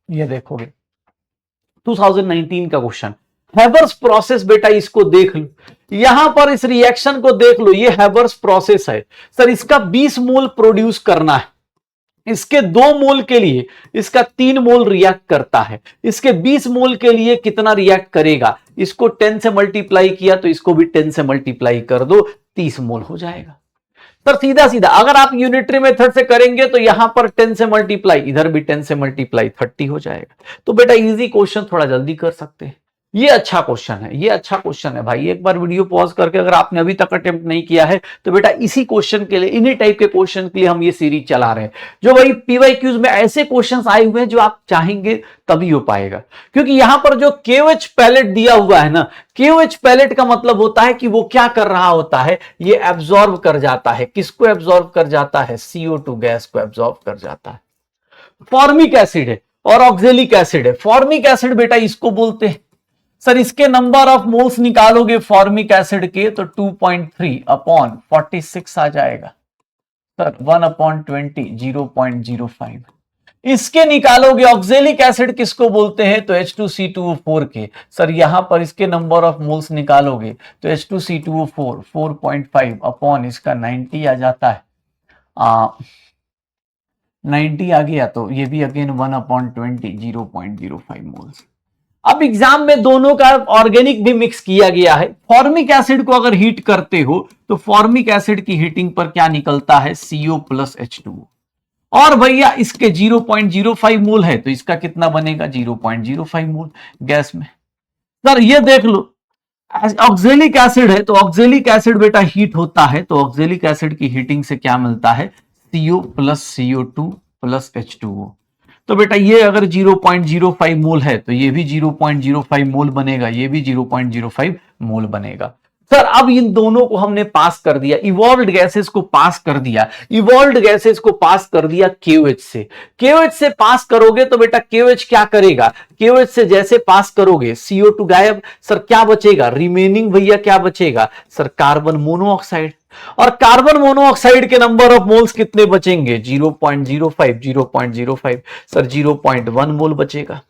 A: ये देखोगे 2019 का क्वेश्चन, हैबर्स प्रोसेस, बेटा इसको देख लो, यहां पर इस रिएक्शन को देख लो, ये हैबर्स प्रोसेस है सर, इसका 20 मोल प्रोड्यूस करना है, इसके 2 मोल के लिए इसका 3 मोल रिएक्ट करता है, इसके 20 मोल के लिए कितना रिएक्ट करेगा, इसको 10 से मल्टीप्लाई किया तो इसको भी 10 से मल्टीप्लाई कर दो, 30 मोल हो जाएगा। सर सीधा सीधा अगर आप यूनिटरी मेथड से करेंगे तो यहां पर 10 से मल्टीप्लाई, इधर भी 10 से मल्टीप्लाई, 30 हो जाएगा। तो बेटा इजी क्वेश्चन, थोड़ा जल्दी कर सकते हैं। ये अच्छा क्वेश्चन है, ये अच्छा क्वेश्चन है भाई। एक बार वीडियो पॉज करके अगर आपने अभी तक अटेम्प्ट नहीं किया है तो बेटा इसी क्वेश्चन के लिए, इन्हीं टाइप के क्वेश्चन के लिए हम ये सीरीज चला रहे हैं, जो भाई पीवाईक्यूज में ऐसे क्वेश्चंस आए हुए हैं जो आप चाहेंगे तभी हो पाएगा। क्योंकि यहां पर जो केओएच पैलेट दिया हुआ है ना, केओएच पैलेट का मतलब होता है कि वो क्या कर रहा होता है, ये एब्जॉर्ब कर जाता है। किसको एब्जॉर्ब कर जाता है? CO2 गैस को एब्जॉर्ब कर जाता है। फॉर्मिक एसिड है और ऑक्जेलिक एसिड है। फॉर्मिक एसिड बेटा इसको बोलते हैं सर, इसके नंबर ऑफ मोल्स निकालोगे फॉर्मिक एसिड के तो 2.3 अपॉन 46 आ जाएगा सर, 1 अपॉन 20 0.05। इसके निकालोगे ऑक्जेलिक एसिड किसको बोलते हैं तो H2C2O4 के। सर यहां पर इसके नंबर ऑफ मोल्स निकालोगे तो H2C2O4 4.5 अपॉन इसका 90 आ जाता है। 90 आ गया तो ये भी अगेन 1 अपॉन 20 0.05 मोल्स। अब एग्जाम में दोनों का ऑर्गेनिक भी मिक्स किया गया है। फॉर्मिक एसिड को अगर हीट करते हो तो फॉर्मिक एसिड की हीटिंग पर क्या निकलता है? CO plus H2O। और भैया इसके 0.05 मोल है तो इसका कितना बनेगा? 0.05 मोल गैस में। सर ये देख लो, ऑक्जेलिक एसिड है तो ऑक्जेलिक एसिड बेटा हीट होता है तो ऑक्जेलिक एसिड की हीटिंग से क्या मिलता है? CO plus CO2 plus H2O। तो बेटा ये अगर 0.05 मोल है तो ये भी 0.05 मोल बनेगा, ये भी 0.05 मोल बनेगा। सर अब इन दोनों को हमने पास कर दिया, इवॉल्व्ड गैसेस को पास कर दिया, इवॉल्व्ड गैसेस को पास कर दिया KOH से। KOH से पास करोगे तो बेटा KOH क्या करेगा? KOH से जैसे पास करोगे CO2 गायब, सर क्या बचेगा? रिमेनिंग भैया क्या बचेगा? Sir carbon monoxide. और कार्बन मोनोऑक्साइड के नंबर ऑफ मोल्स कितने बचेंगे? 0.05 0.05 सर 0.1 मोल बचेगा।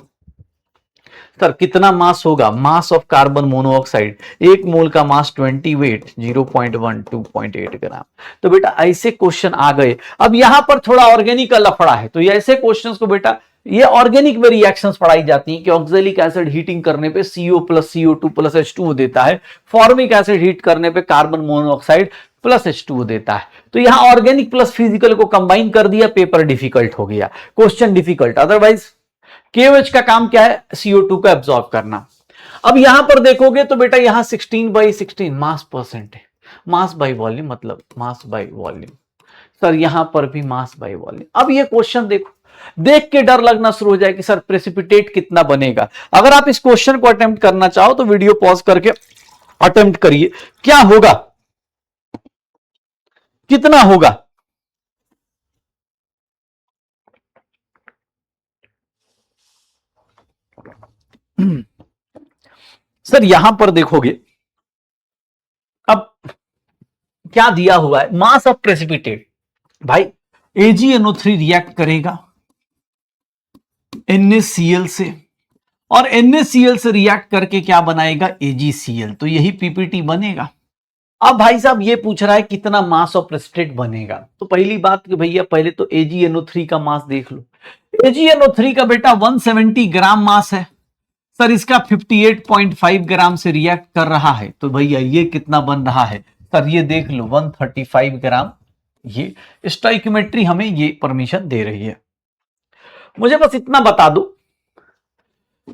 A: सर कितना मास होगा? मास ऑफ कार्बन मोनोऑक्साइड, एक मोल का मास 20 वेट 0.1 2.8 ग्राम। तो बेटा ऐसे क्वेश्चन आ गए। अब यहां पर थोड़ा ऑर्गेनिक का लफड़ा है तो ये ऐसे क्वेश्चंस को बेटा ये ऑर्गेनिक में रिएक्शंस पढ़ाई जाती हैं कि ऑक्जेलिक एसिड हीटिंग करने पे CO plus CO2 plus H2O देता है, फॉर्मिक एसिड हीट करने पे कार्बन मोनोऑक्साइड प्लस H2O देता है। तो यहां ऑर्गेनिक प्लस फिजिकल को कंबाइन कर दिया, पेपर डिफिकल्ट हो गया, क्वेश्चन डिफिकल्ट। अदरवाइज KOH का काम क्या है? CO2 को एब्जॉर्ब करना। अब यहां पर देखोगे तो बेटा यहां 16/16 मास परसेंट है, मास बाय वॉल्यूम मतलब मास बाय वॉल्यूम। सर यहां पर भी मास बाय वॉल्यूम। अब ये क्वेश्चन देखो, देख के डर लगना शुरू हो जाए कि सर प्रेसिपिटेट कितना बनेगा। अगर आप इस क्वेश्चन को अटेम्प्ट करना चाहो तो वीडियो पॉज करके अटेम्प्ट करिए, क्या होगा, कितना होगा। सर यहां पर देखोगे अब क्या दिया हुआ है, मास ऑफ प्रेसिपिटेट। भाई AgNO3 रिएक्ट करेगा NaCl से और NaCl से रिएक्ट करके क्या बनाएगा? AgCl। तो यही PPT बनेगा। अब भाई साहब ये पूछ रहा है कितना मास ऑफ प्रेसिपिटेट बनेगा। तो पहली बात कि भैया पहले तो AgNO3 का मास देख लो। AgNO3 का बेटा 170 ग्राम मास है सर, इसका 58.5 ग्राम से रिएक्ट कर रहा है तो भैया ये कितना बन रहा है? सर ये देख लो 135 ग्राम। ये स्टोइकियोमेट्री हमें ये परमिशन दे रही है। मुझे बस इतना बता दो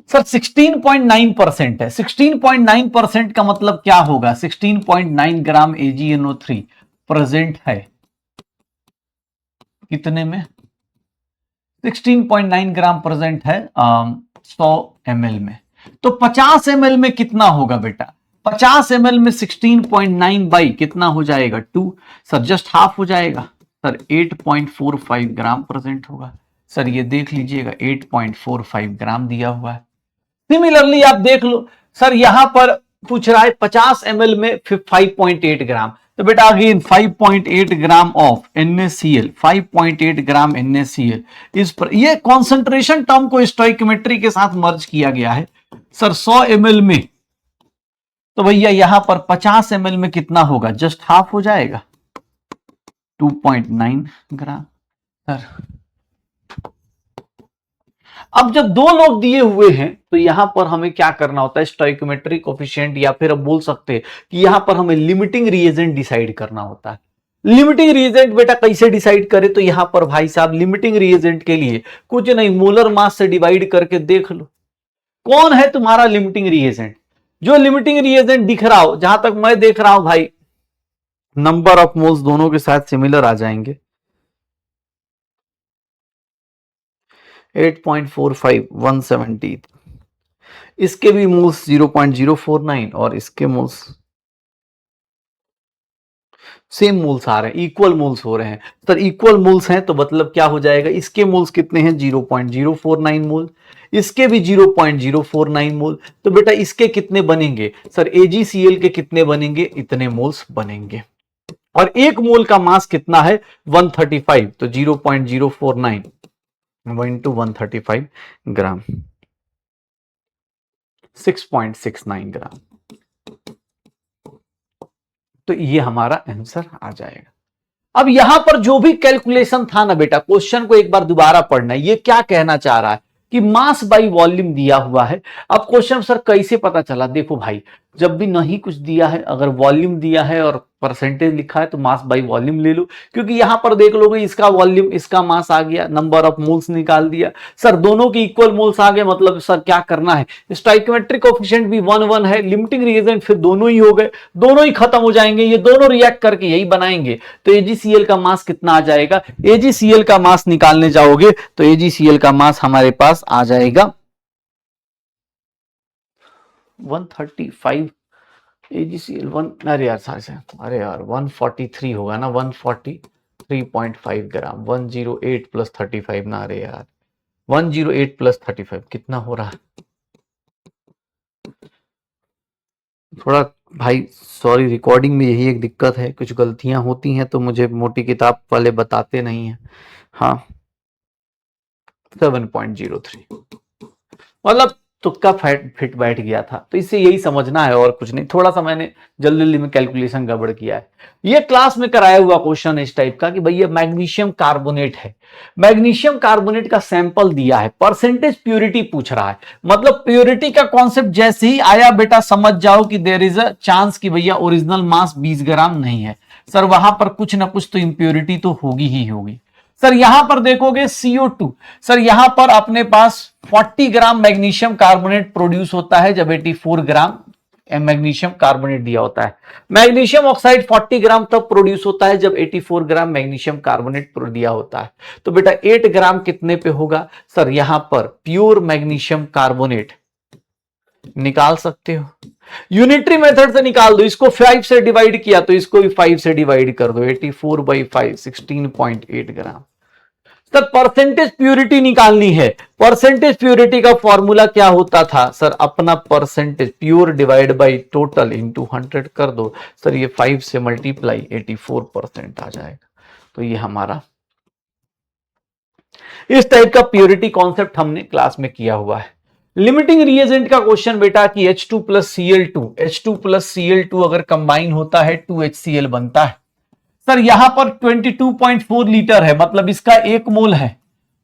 A: सर 16.9% है, 16.9% का मतलब क्या होगा? 16.9 ग्राम AgNO3 प्रेजेंट है कितने में? 16.9 ग्राम प्रेजेंट है 100 ml में। तो 50 ml में कितना होगा बेटा? 50 ml में 16.9 बाई कितना हो जाएगा? 2। सर जस्ट हाफ हो जाएगा सर, 8.45 ग्राम प्रेजेंट होगा। सर ये देख लीजिएगा 8.45 ग्राम दिया हुआ है। सिमिलरली आप देख लो सर, यहां पर पूछ रहा है 50 ml में 5.8 ग्राम। तो बेटा again 5.8 gram of NaCl, 5.8 gram NaCl इस पर, ये कॉन्सेंट्रेशन टर्म को स्टोइकियोमेट्री के साथ मर्ज किया गया है सर 100 ml में। तो भैया यहां पर 50 ml में कितना होगा? जस्ट हाफ हो जाएगा 2.9 ग्राम सर। अब जब दो लोग दिए हुए हैं तो यहां पर हमें क्या करना होता है? स्टोइकियोमेट्रिक कोफिशिएंट, या फिर अब बोल सकते हैं कि यहां पर हमें लिमिटिंग रिएजेंट डिसाइड करना होता है। लिमिटिंग रिएजेंट बेटा कैसे डिसाइड करें? तो यहां पर भाई साहब लिमिटिंग रिएजेंट के लिए कुछ नहीं, मोलर मास से डिवाइड करके देख लो। कौन है तुम्हारा लिमिटिंग रिएजेंट? जो लिमिटिंग रिएजेंट दिख रहा हो, जहां तक मैं देख रहा हूं भाई, नंबर ऑफ मोल्स दोनों के साथ सिमिलर आ जाएंगे। 8.45 170, इसके भी मोल्स 0.049 और इसके मोल्स सेम मोल्स आ रहे हैं, इक्वल मोल्स हो रहे हैं। सर इक्वल मोल्स हैं तो मतलब क्या हो जाएगा, इसके मोल्स कितने हैं 0.049 मोल, इसके भी 0.049 मोल, तो बेटा इसके कितने बनेंगे सर, AgCl के कितने बनेंगे, इतने मोल्स बनेंगे। और एक मोल का मास कितना है 135, तो 0.049 इंटू 135 ग्राम, 6.69 ग्राम। तो ये हमारा आंसर आ जाएगा। अब यहां पर जो भी कैलकुलेशन था ना बेटा, क्वेश्चन को एक बार दोबारा पढ़ना है, ये क्या कहना चाह रहा है कि मास बाई वॉल्यूम दिया हुआ है। अब क्वेश्चन सर कैसे पता चला, देखो भाई जब भी नहीं कुछ दिया है, अगर वॉल्यूम दिया है और परसेंटेज लिखा है तो मास बाई वॉल्यूम ले लो, क्योंकि यहां पर देख लोगे इसका वॉल्यूम इसका मास आ गया, नंबर ऑफ मोल्स निकाल दिया, सर दोनों के इक्वल मोल्स आ गए, मतलब सर क्या करना है, स्टोइकोमेट्रिक कोएफिशिएंट भी 1 1 है, लिमिटिंग रिएजेंट फिर दोनों ही हो गए, दोनों ही खत्म हो जाएंगे, ये दोनों रिएक्ट करके यही बनाएंगे, तो AgCl का मास कितना आ जाएगा, AgCl का मास निकालने जाओगे तो AgCl का मास हमारे पास आ जाएगा 135, AgCl 1, अरे यार अरे यार 143 होगा ना, 143.5 ग्राम, 108 प्लस 35 ना, अरे यार 108 प्लस 35 कितना हो रहा है, थोड़ा भाई सॉरी, रिकॉर्डिंग में यही एक दिक्कत है, कुछ गलतियां होती हैं तो मुझे मोटी किताब वाले बताते नहीं है। हाँ 7.03, मतलब तुक्का फिट बैठ गया था, तो इससे यही समझना है और कुछ नहीं, थोड़ा सा मैंने जल्दी जल्दी में कैलकुलेशन गड़बड़ किया है। ये क्लास में कराया हुआ क्वेश्चन इस टाइप का कि भैया मैग्नीशियम कार्बोनेट है, मैग्नीशियम कार्बोनेट का सैंपल दिया है, परसेंटेज प्योरिटी पूछ रहा है, मतलब प्योरिटी का कॉन्सेप्ट जैसे ही आया बेटा समझ जाओ कि देयर इज अ चांस कि भैया ओरिजिनल मास 20 ग्राम नहीं है, सर वहां पर कुछ ना कुछ तो इंप्योरिटी तो होगी ही होगी। सर यहां पर देखोगे CO2, सर यहां पर अपने पास 40 ग्राम मैग्नीशियम कार्बोनेट प्रोड्यूस होता है जब 84 ग्राम मैग्नीशियम कार्बोनेट दिया होता है, मैग्नीशियम ऑक्साइड 40 ग्राम तब प्रोड्यूस होता है जब 84 ग्राम मैग्नीशियम कार्बोनेट दिया होता है, तो बेटा 8 ग्राम कितने पे होगा, सर यहां पर प्योर मैग्नीशियम कार्बोनेट निकाल सकते हो, यूनिटरी मेथड से निकाल दो, इसको 5 से डिवाइड किया तो इसको भी 5 से डिवाइड कर दो, 84/5 16.8 ग्राम। सर परसेंटेज प्योरिटी निकालनी है, परसेंटेज प्योरिटी का फॉर्मूला क्या होता था सर, अपना percentage pure divide by total into 100 कर दो, सर ये 5 से मल्टीप्लाई 84% आ जाएगा, तो ये हमारा इस टाइप का प्योरिटी कॉन्सेप्ट हमने क्लास में किया हुआ है। लिमिटिंग रिएजेंट का क्वेश्चन बेटा कि H2 plus Cl2, H2 plus Cl2 अगर कंबाइन होता है 2HCl बनता है, सर यहां पर 22.4 लीटर है, मतलब इसका 1 मोल है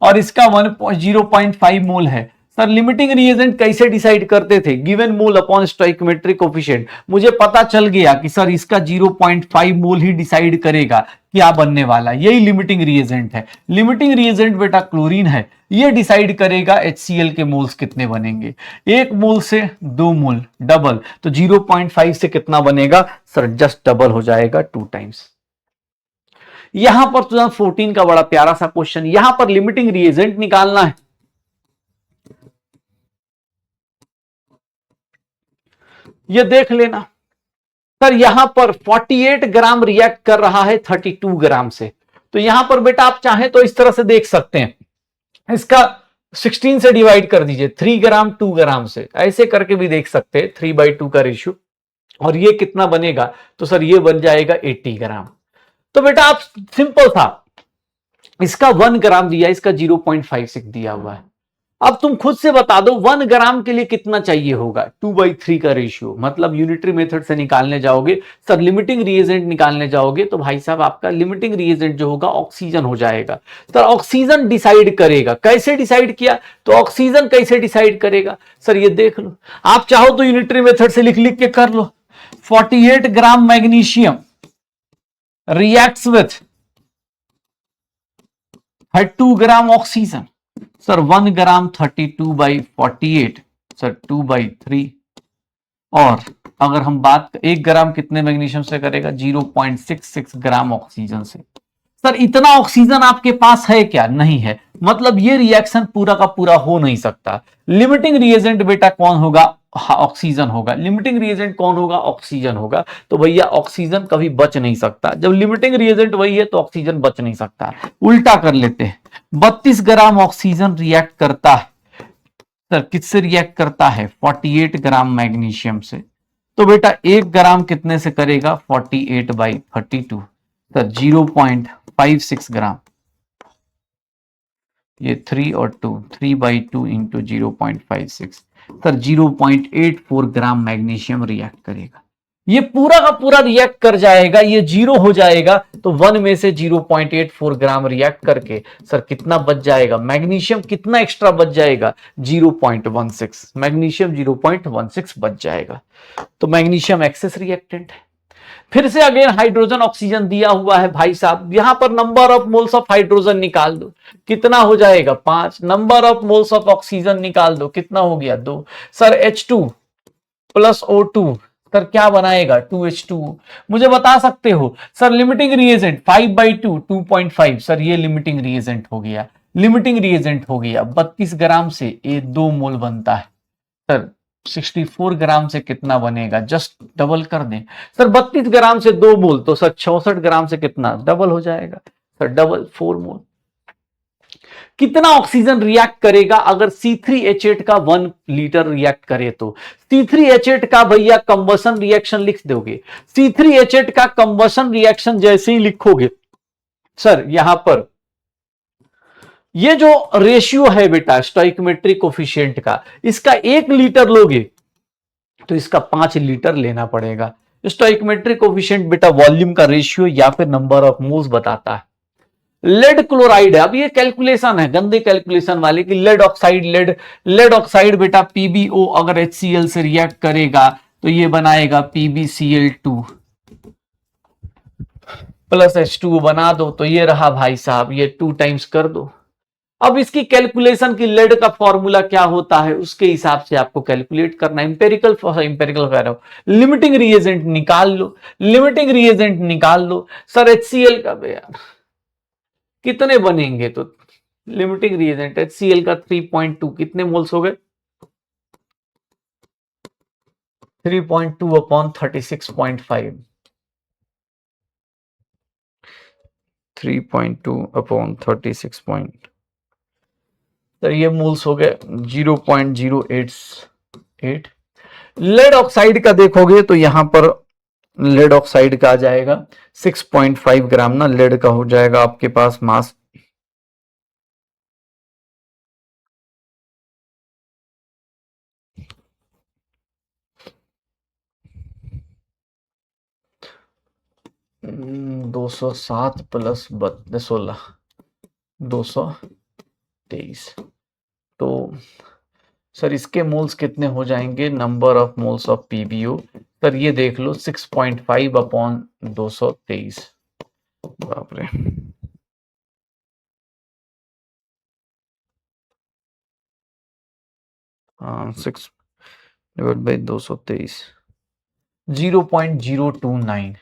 A: और इसका 0.5 मोल है। सर लिमिटिंग रिएजेंट कैसे डिसाइड करते थे, given mole upon stoichiometric coefficient, मुझे पता चल गया कि सर इसका 0.5 मोल ही डिसाइड करेगा क्या बनने वाला, यही लिमिटिंग रिएजेंट है। लिमिटिंग रिएजेंट बेटा क्लोरीन है, ये डिसाइड करेगा HCl के मोल्स कितने बनेंगे, 1 मोल से 2 मोल डबल, तो 0.5 से कितना बनेगा सर, जस्ट डबल हो जाएगा 2 टाइम्स। यहां पर 2014 का बड़ा प्यारा सा क्वेश्चन, यहां पर लिमिटिंग रिएजेंट निकालना है, ये देख लेना सर, यहां पर 48 ग्राम रिएक्ट कर रहा है 32 ग्राम से, तो यहां पर बेटा आप चाहें तो इस तरह से देख सकते हैं, इसका 16 से डिवाइड कर दीजिए, 3 ग्राम 2 ग्राम से, ऐसे करके भी देख सकते हैं 3/2 का रेशियो, और ये कितना बनेगा तो सर ये बन जाएगा 80 ग्राम। तो बेटा आप सिंपल था, इसका 1 ग्राम दिया, इसका 0.56 दिया हुआ है, अब तुम खुद से बता दो 1 ग्राम के लिए कितना चाहिए होगा, 2/3 का रेशियो, मतलब यूनिटरी मेथड से निकालने जाओगे सर, लिमिटिंग रिएजेंट निकालने जाओगे तो भाई साहब आपका लिमिटिंग रिएजेंट जो होगा ऑक्सीजन हो जाएगा। सर ऑक्सीजन डिसाइड करेगा, कैसे डिसाइड किया, तो ऑक्सीजन कैसे डिसाइड करेगा सर, ये देख लो, आप चाहो तो यूनिटरी मेथड से लिख लिख के कर लो, 48 gram magnesium reacts with 2 gram oxygen, sir 1 gram 32/48 sir 2/3। और अगर हम बात 1 ग्राम कितने मैग्नीशियम से करेगा? 0.66 ग्राम ऑक्सीजन से। सर इतना ऑक्सीजन आपके पास है क्या? नहीं है, मतलब ये रिएक्शन पूरा का पूरा हो नहीं सकता। लिमिटिंग रिएजेंट बेटा कौन होगा? ऑक्सीजन होगा। लिमिटिंग रिएजेंट कौन होगा? ऑक्सीजन होगा। तो भैया ऑक्सीजन कभी बच नहीं सकता। जब लिमिटिंग रिएजेंट वही है तो ऑक्सीजन बच नहीं सकता। उल्टा कर लेते हैं, 32 ग्राम ऑक्सीजन रिएक्ट करता है, सर किससे रिएक्ट करता है? 48 ग्राम मैग्नीशियम से। तो बेटा 1 ग्राम कितने से करेगा? 48/32, सर 0.56 ग्राम। ये 3 और 2, 3/2 इंटू 0.56, सर 0.84 ग्राम मैग्नीशियम रिएक्ट करेगा। ये पूरा का पूरा रिएक्ट कर जाएगा, ये जीरो हो जाएगा। तो 1 में से 0.84 ग्राम रिएक्ट करके सर कितना बच जाएगा? मैग्नीशियम कितना एक्स्ट्रा बच जाएगा? 0.16। मैग्नीशियम 0.16 बच जाएगा। तो मैग्नीशियम एक्सेस रिएक्टेंट है। फिर से अगेन हाइड्रोजन ऑक्सीजन दिया हुआ है भाई साहब, यहां पर number of moles of hydrogen निकाल दो, कितना हो जाएगा? 5। Number of moles of oxygen निकाल दो, कितना हो गया? 2। Sir H2 plus O2 sir क्या बनाएगा? 2H2। मुझे बता सकते हो सर लिमिटिंग रिएजेंट 5/2 2.5, सर ये लिमिटिंग रिएजेंट हो गया। लिमिटिंग रिएजेंट हो गया 32 ग्राम से ये 2 मोल बनता है। सर 64 ग्राम से कितना बनेगा? जस्ट डबल कर दें सर, 32 ग्राम से 2 मोल, तो सर 66 ग्राम से कितना? डबल हो जाएगा सर, डबल 4 मोल। कितना ऑक्सीजन रिएक्ट करेगा अगर C3H8 का 1 लीटर रिएक्ट करे? तो C3H8 का भैया कंबसन रिएक्शन लिख दोगे। C3H8 का कंबसन रिएक्शन जैसे ही लिखोगे सर, यहां पर ये जो रेशियो है बेटा स्टोइकोमेट्रिक कोफिशिएंट का, इसका 1 लीटर लोगे तो इसका 5 लीटर लेना पड़ेगा। स्टोइकोमेट्रिक कोफिशिएंट बेटा वॉल्यूम का रेशियो या फिर नंबर ऑफ मोल्स बताता है। लेड क्लोराइड है, अब ये कैलकुलेशन है गंदे कैलकुलेशन वाले कि लेड ऑक्साइड बेटा PbO अगर HCl से रिएक्ट करेगा तो ये बनाएगा PbCl2 प्लस H2O बना दो, तो ये रहा भाई साहब, ये 2 टाइम्स कर दो। अब इसकी कैलकुलेशन की लेड का फॉर्मूला क्या होता है उसके हिसाब से आपको कैलकुलेट करना है। इंपेरिकल कह रहा हूं, लिमिटिंग रिएजेंट निकाल लो, लिमिटिंग रिएजेंट निकाल लो। सर HCl का यार कितने बनेंगे? तो लिमिटिंग रिएजेंट HCl का 3.2 कितने मोल्स हो गए? 3.2 अपॉन 36.5, 3.2 अपॉन 36 पॉइंट, तो ये मोल्स हो गए 0.088। लेड ऑक्साइड का देखोगे तो यहां पर लेड ऑक्साइड का आ जाएगा 6.5 ग्राम ना, लेड का हो जाएगा आपके पास मास 207 प्लस 16, 223। तो सर इसके मोल्स कितने हो जाएंगे? Number of moles of PbO sir ये देख लो 6.5 अपॉन 223, बाप रे, हाँ 6 डिवाइड बाई 223, 0.029।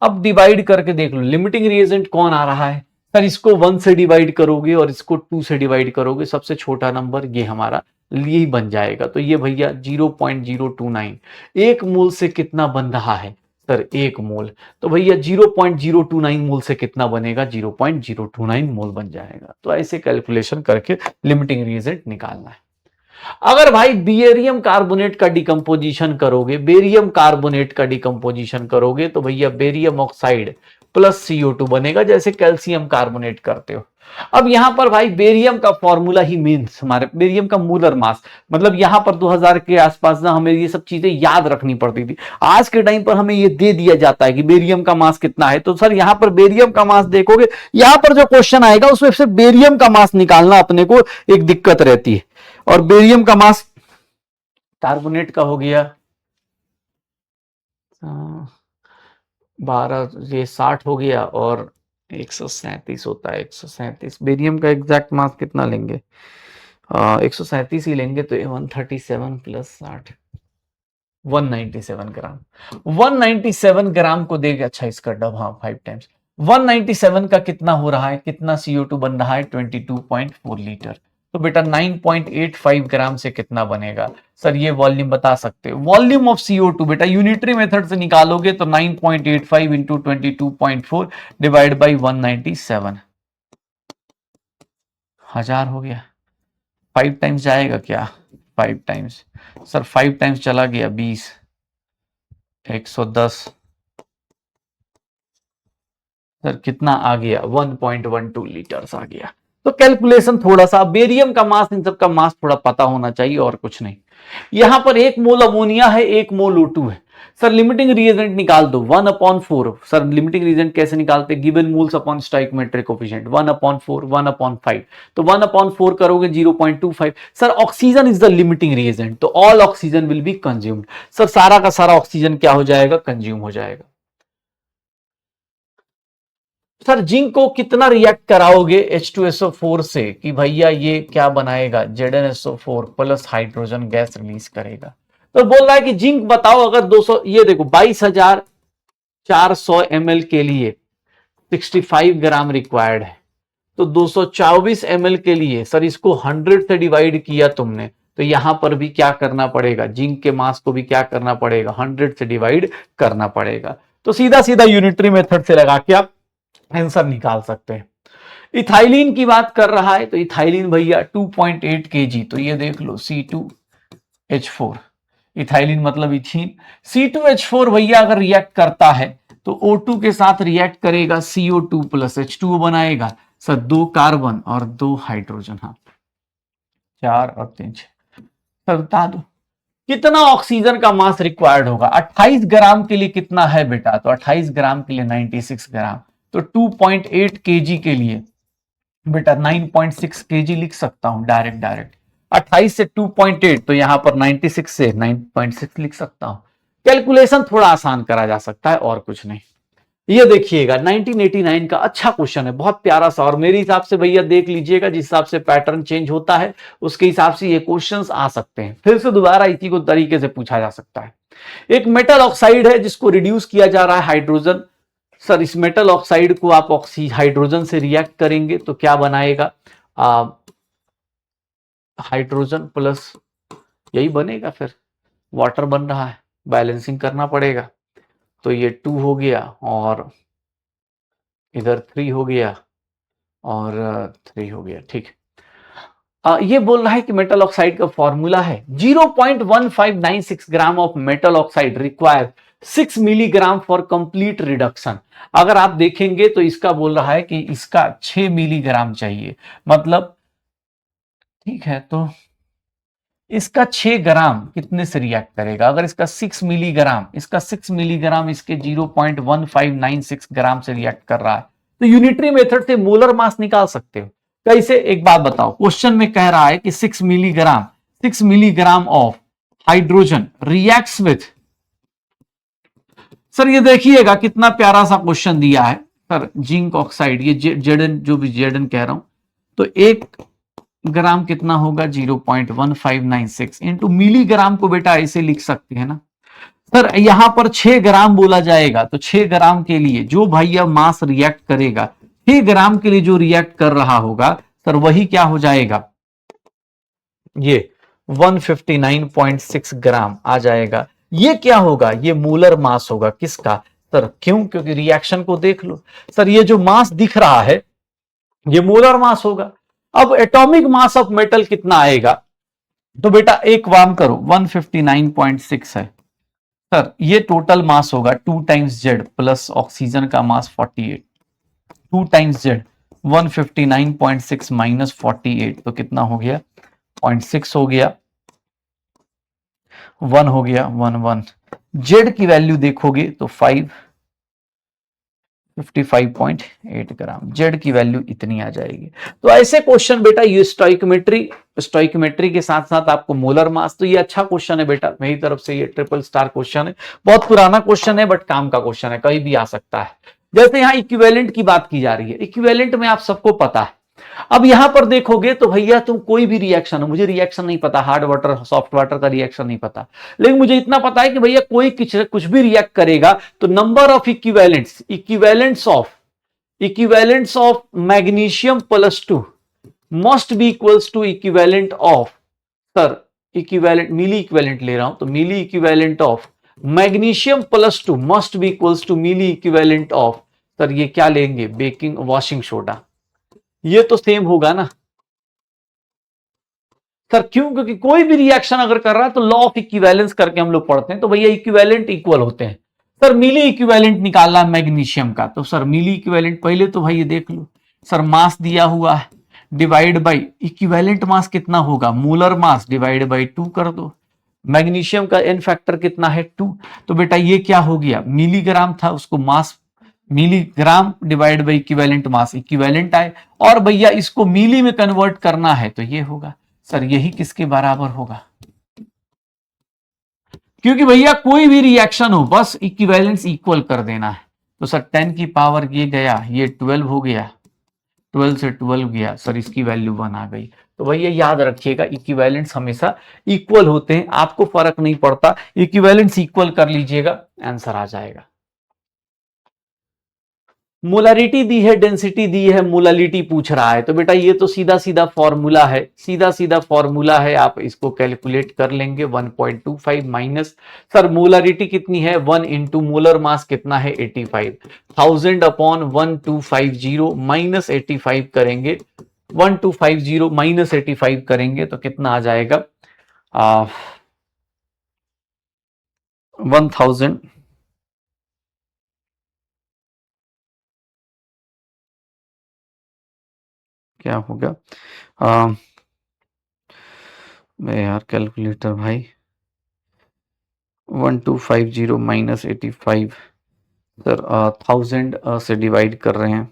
A: अब डिवाइड करके देख लो लिमिटिंग रिएजेंट कौन आ रहा है? सर इसको 1 से डिवाइड करोगे और इसको 2 से डिवाइड करोगे, सबसे छोटा नंबर ये हमारा यही बन जाएगा। तो ये भैया 0.029, 1 मोल से कितना बन रहा है? सर 1 मोल। तो भैया 0.029 मोल से कितना बनेगा? 0.029 मोल बन जाएगा। तो ऐसे कैलकुलेशन करके लिमिटिंग रिएजेंट निकालना है। अगर भाई बेरियम कार्बोनेट का डिकम्पोजिशन करोगे, बेरियम कार्बोनेट का डिकम्पोजिशन करोगे तो भैया बेरियम ऑक्साइड प्लस CO2 बनेगा, जैसे कैल्शियम कार्बोनेट करते हो। अब यहां पर भाई बेरियम का फॉर्मूला ही मीन्स हमारे बेरियम का मोलर मास, मतलब यहां पर 2000 के आसपास ना हमें ये सब चीजें याद रखनी पड़ती थी। आज के टाइम पर हमें ये दे दिया जाता है कि बेरियम का मास कितना है, तो सर यहां पर बेरियम का मास देखोगे, यहां पर जो क्वेश्चन आएगा उसमें सिर्फ बेरियम का मास निकालना अपने को एक दिक्कत रहती है। और बेरियम का मास कार्बोनेट का हो गया 12, ये 60 हो गया और 137 होता है, 137। बेरियम का एग्जैक्ट मास कितना लेंगे? 137 ही लेंगे तो 137 प्लस 60, 197 ग्राम। 197 ग्राम को देगा, अच्छा इसका डब, हाँ 5 टाइम्स 197 का कितना हो रहा है, कितना CO2 बन रहा है, 22.4 लीटर। तो बेटा 9.85 ग्राम से कितना बनेगा सर, ये वॉल्यूम बता सकते हो, वॉल्यूम ऑफ CO2 बेटा यूनिटरी मेथड से निकालोगे तो 9.85 इंटू 22.4 डिवाइड बाई 197, 1000 हो गया। 5 टाइम्स जाएगा क्या, 5 टाइम्स सर, 5 टाइम्स चला गया 20, 110 सर, कितना आ गया 1.12 लीटर्स आ गया। तो कैलकुलेशन थोड़ा सा, बेरियम का मास, इन सब का मास थोड़ा पता होना चाहिए और कुछ नहीं। यहां पर 1 मोल अमोनिया है, 1 मोल O2 है। सर लिमिटिंग रिएजेंट निकाल दो, 1/4। सर लिमिटिंग रिएजेंट कैसे निकालते, given moles upon stoichiometric coefficient, 1/4 1/5। तो 1/4 करोगे 0.25। Sir oxygen is the limiting reagent, तो all oxygen will be consumed. Sir सारा का सारा ऑक्सीजन क्या हो जाएगा, कंज्यूम हो जाएगा। सर जिंक को कितना रिएक्ट कराओगे H2SO4 से कि भैया ये क्या बनाएगा, ZnSO4 plus hydrogen gas release करेगा। तो बोल रहा है कि जिंक बताओ, अगर 200, ये देखो 22,400 ml के लिए 65 ग्राम रिक्वायर्ड है, तो 224 ml के लिए सर इसको 100 से डिवाइड किया तुमने, तो यहां पर भी क्या करना पड़ेगा, जिंक के मास को भी क्या करना पड़ेगा, 100 से डिवाइड करना पड़ेगा। तो सीधा सीधा यूनिटरी मेथड से लगा के आप आंसर निकाल सकते हैं। इथाइलिन की बात कर रहा है, तो इथाइलिन भैया 2.8 kg, तो ये देख लो C2H4, इथाइलिन मतलब इथीन। C2H4 भैया अगर रिएक्ट करता है तो O2 के साथ रिएक्ट करेगा, CO2 प्लस H2O बनाएगा सर, 2 कार्बन और 2 हाइड्रोजन, हाँ 4 और 3 सर बता दो कितना ऑक्सीजन का मास रिक्वायर्ड होगा। 28 ग्राम के लिए कितना है बेटा, तो 28 ग्राम के लिए 96 ग्राम, तो 2.8 kg के लिए बेटा 9.6 kg लिख सकता हूं, डायरेक्ट 28 से 2.8, तो यहां पर 96 से 9.6 लिख सकता हूं। कैलकुलेशन थोड़ा आसान करा जा सकता है और कुछ नहीं। ये देखिएगा 1989 का अच्छा क्वेश्चन है, बहुत प्यारा सा, और मेरे हिसाब से भैया देख लीजिएगा जिस हिसाब से पैटर्न चेंज होता है उसके हिसाब से ये क्वेश्चंस आ सकते हैं, फिर से दोबारा इसी को तरीके से पूछा जा सकता है। एक मेटल ऑक्साइड है जिसको रिड्यूस किया जा रहा है हाइड्रोजन। सर इस मेटल ऑक्साइड को आप हाइड्रोजन से रिएक्ट करेंगे तो क्या बनाएगा, हाइड्रोजन प्लस यही बनेगा, फिर वाटर बन रहा है, बैलेंसिंग करना पड़ेगा। तो ये 2 हो गया और इधर 3 हो गया और 3 हो गया, ठीक। ये बोल रहा है कि मेटल ऑक्साइड का फॉर्मूला है 0.1596 gram of metal oxide require 6 milligram for complete reduction. अगर आप देखेंगे तो इसका बोल रहा है कि इसका 6 मिलीग्राम चाहिए, मतलब ठीक है, तो इसका 6 ग्राम कितने से रिएक्ट करेगा, अगर इसका 6 मिलीग्राम, इसके 0.1596 ग्राम से रिएक्ट कर रहा है, तो यूनिटरी मेथड से मोलर मास निकाल सकते हो। कैसे, एक बात बताओ, क्वेश्चन में कह रहा है कि 6 milligram of hydrogen reacts with, sir ये देखिएगा कितना प्यारा सा क्वेश्चन दिया है सर, जिंक ऑक्साइड, ये जेडन, जो भी जेडन कह रहा हूं, तो 1 ग्राम कितना होगा 0.1596 इंटू मिलीग्राम को बेटा ऐसे लिख सकते हैं ना सर, यहां पर 6 ग्राम बोला जाएगा, तो 6 ग्राम के लिए जो भैया मास रिएक्ट करेगा, 6 ग्राम के लिए जो रिएक्ट कर रहा होगा सर, वही क्या हो जाएगा, ये 159.6 ग्राम आ जाएगा। ये क्या होगा, ये मोलर मास होगा किसका सर, क्यों, क्योंकि रिएक्शन को देख लो सर, ये जो मास दिख रहा है ये मोलर मास होगा। अब एटॉमिक मास ऑफ मेटल कितना आएगा, तो बेटा एक काम करो, 159.6 है सर, ये टोटल मास होगा 2 टाइम्स जेड प्लस ऑक्सीजन का मास 48, 2 टाइम्स जेड 159.6 माइनस 48, तो कितना हो गया 0.6 हो गया, 1 हो गया 1 जेड की वैल्यू देखोगे तो 55.8 ग्राम, जेड की वैल्यू इतनी आ जाएगी। तो ऐसे क्वेश्चन बेटा, ये स्टोइकोमेट्री के साथ साथ आपको मोलर मास, तो ये अच्छा क्वेश्चन है बेटा, मेरी तरफ से ये ट्रिपल स्टार क्वेश्चन है, बहुत पुराना क्वेश्चन है बट काम का क्वेश्चन है, कहीं भी आ सकता है। जैसे यहां इक्विवेलेंट की बात की जा रही है, इक्विवेलेंट में आप सबको पता है अब यहां पर देखोगे तो भैया तुम कोई भी रिएक्शन हो, मुझे रिएक्शन नहीं पता, हार्ड वाटर सॉफ्ट वाटर का रिएक्शन नहीं पता, लेकिन मुझे इतना पता है कि भैया कोई कुछ भी रिएक्ट करेगा तो number of equivalents of magnesium +2 must be equals to equivalent of, sir equivalent milli equivalent ले रहा हूं, तो milli equivalent of magnesium +2 must be equals to milli equivalent of, sir ये क्या लेंगे, बेकिंग वॉशिंग सोडा, ये तो सेम होगा ना सर, क्यों, क्योंकि कोई भी रिएक्शन अगर कर रहा है तो लॉ ऑफ इक्विवेलेंस करके हम लोग पढ़ते हैं, तो भैया इक्विवेलेंट इक्वल होते हैं। सर मिली इक्विवेलेंट निकालना है मैग्नीशियम का, तो सर मिली इक्विवेलेंट पहले तो भाई ये देख लो, सर मास दिया हुआ है डिवाइड बाई इक्विवेलेंट मास कितना होगा, मोलर मास डिवाइड बाई 2 कर दो, मैग्नीशियम का एन फैक्टर कितना है 2, तो बेटा ये क्या हो गया, मिलीग्राम था उसको mass, milligram divide by equivalent mass, equivalent आए, और भैया इसको मिली में कन्वर्ट करना है तो ये होगा, सर यही किसके बराबर होगा, क्योंकि भैया कोई भी रिएक्शन हो बस इक्विवेलेंस इक्वल कर देना है, तो सर 10 की पावर ये गया, ये 12 हो गया, 12 से 12 गया, सर इसकी वैल्यू 1 आ गई। तो भैया याद रखिएगा इक्विवेलेंट्स हमेशा इक्वल होते हैं, आपको फर्क नहीं पड़ता, इक्विवेलेंट्स इक्वल कर लीजिएगा, आंसर आ जाएगा। मोलारिटी दी है, डेंसिटी दी है, मोलालिटी पूछ रहा है, तो बेटा ये तो सीधा सीधा फॉर्मूला है, सीधा सीधा फॉर्मूला है, आप इसको कैलकुलेट कर लेंगे 1.25 माइनस, सर मोलारिटी कितनी है 1 इंटू मोलर मास कितना है 85, 1000 अपॉन 1250 माइनस 85 करेंगे, 1250 माइनस 85 करेंगे तो कितना आ जाएगा 1000, क्या होगा यार कैलकुलेटर भाई, 1250 माइनस 85, सर 1000 से डिवाइड कर रहे हैं,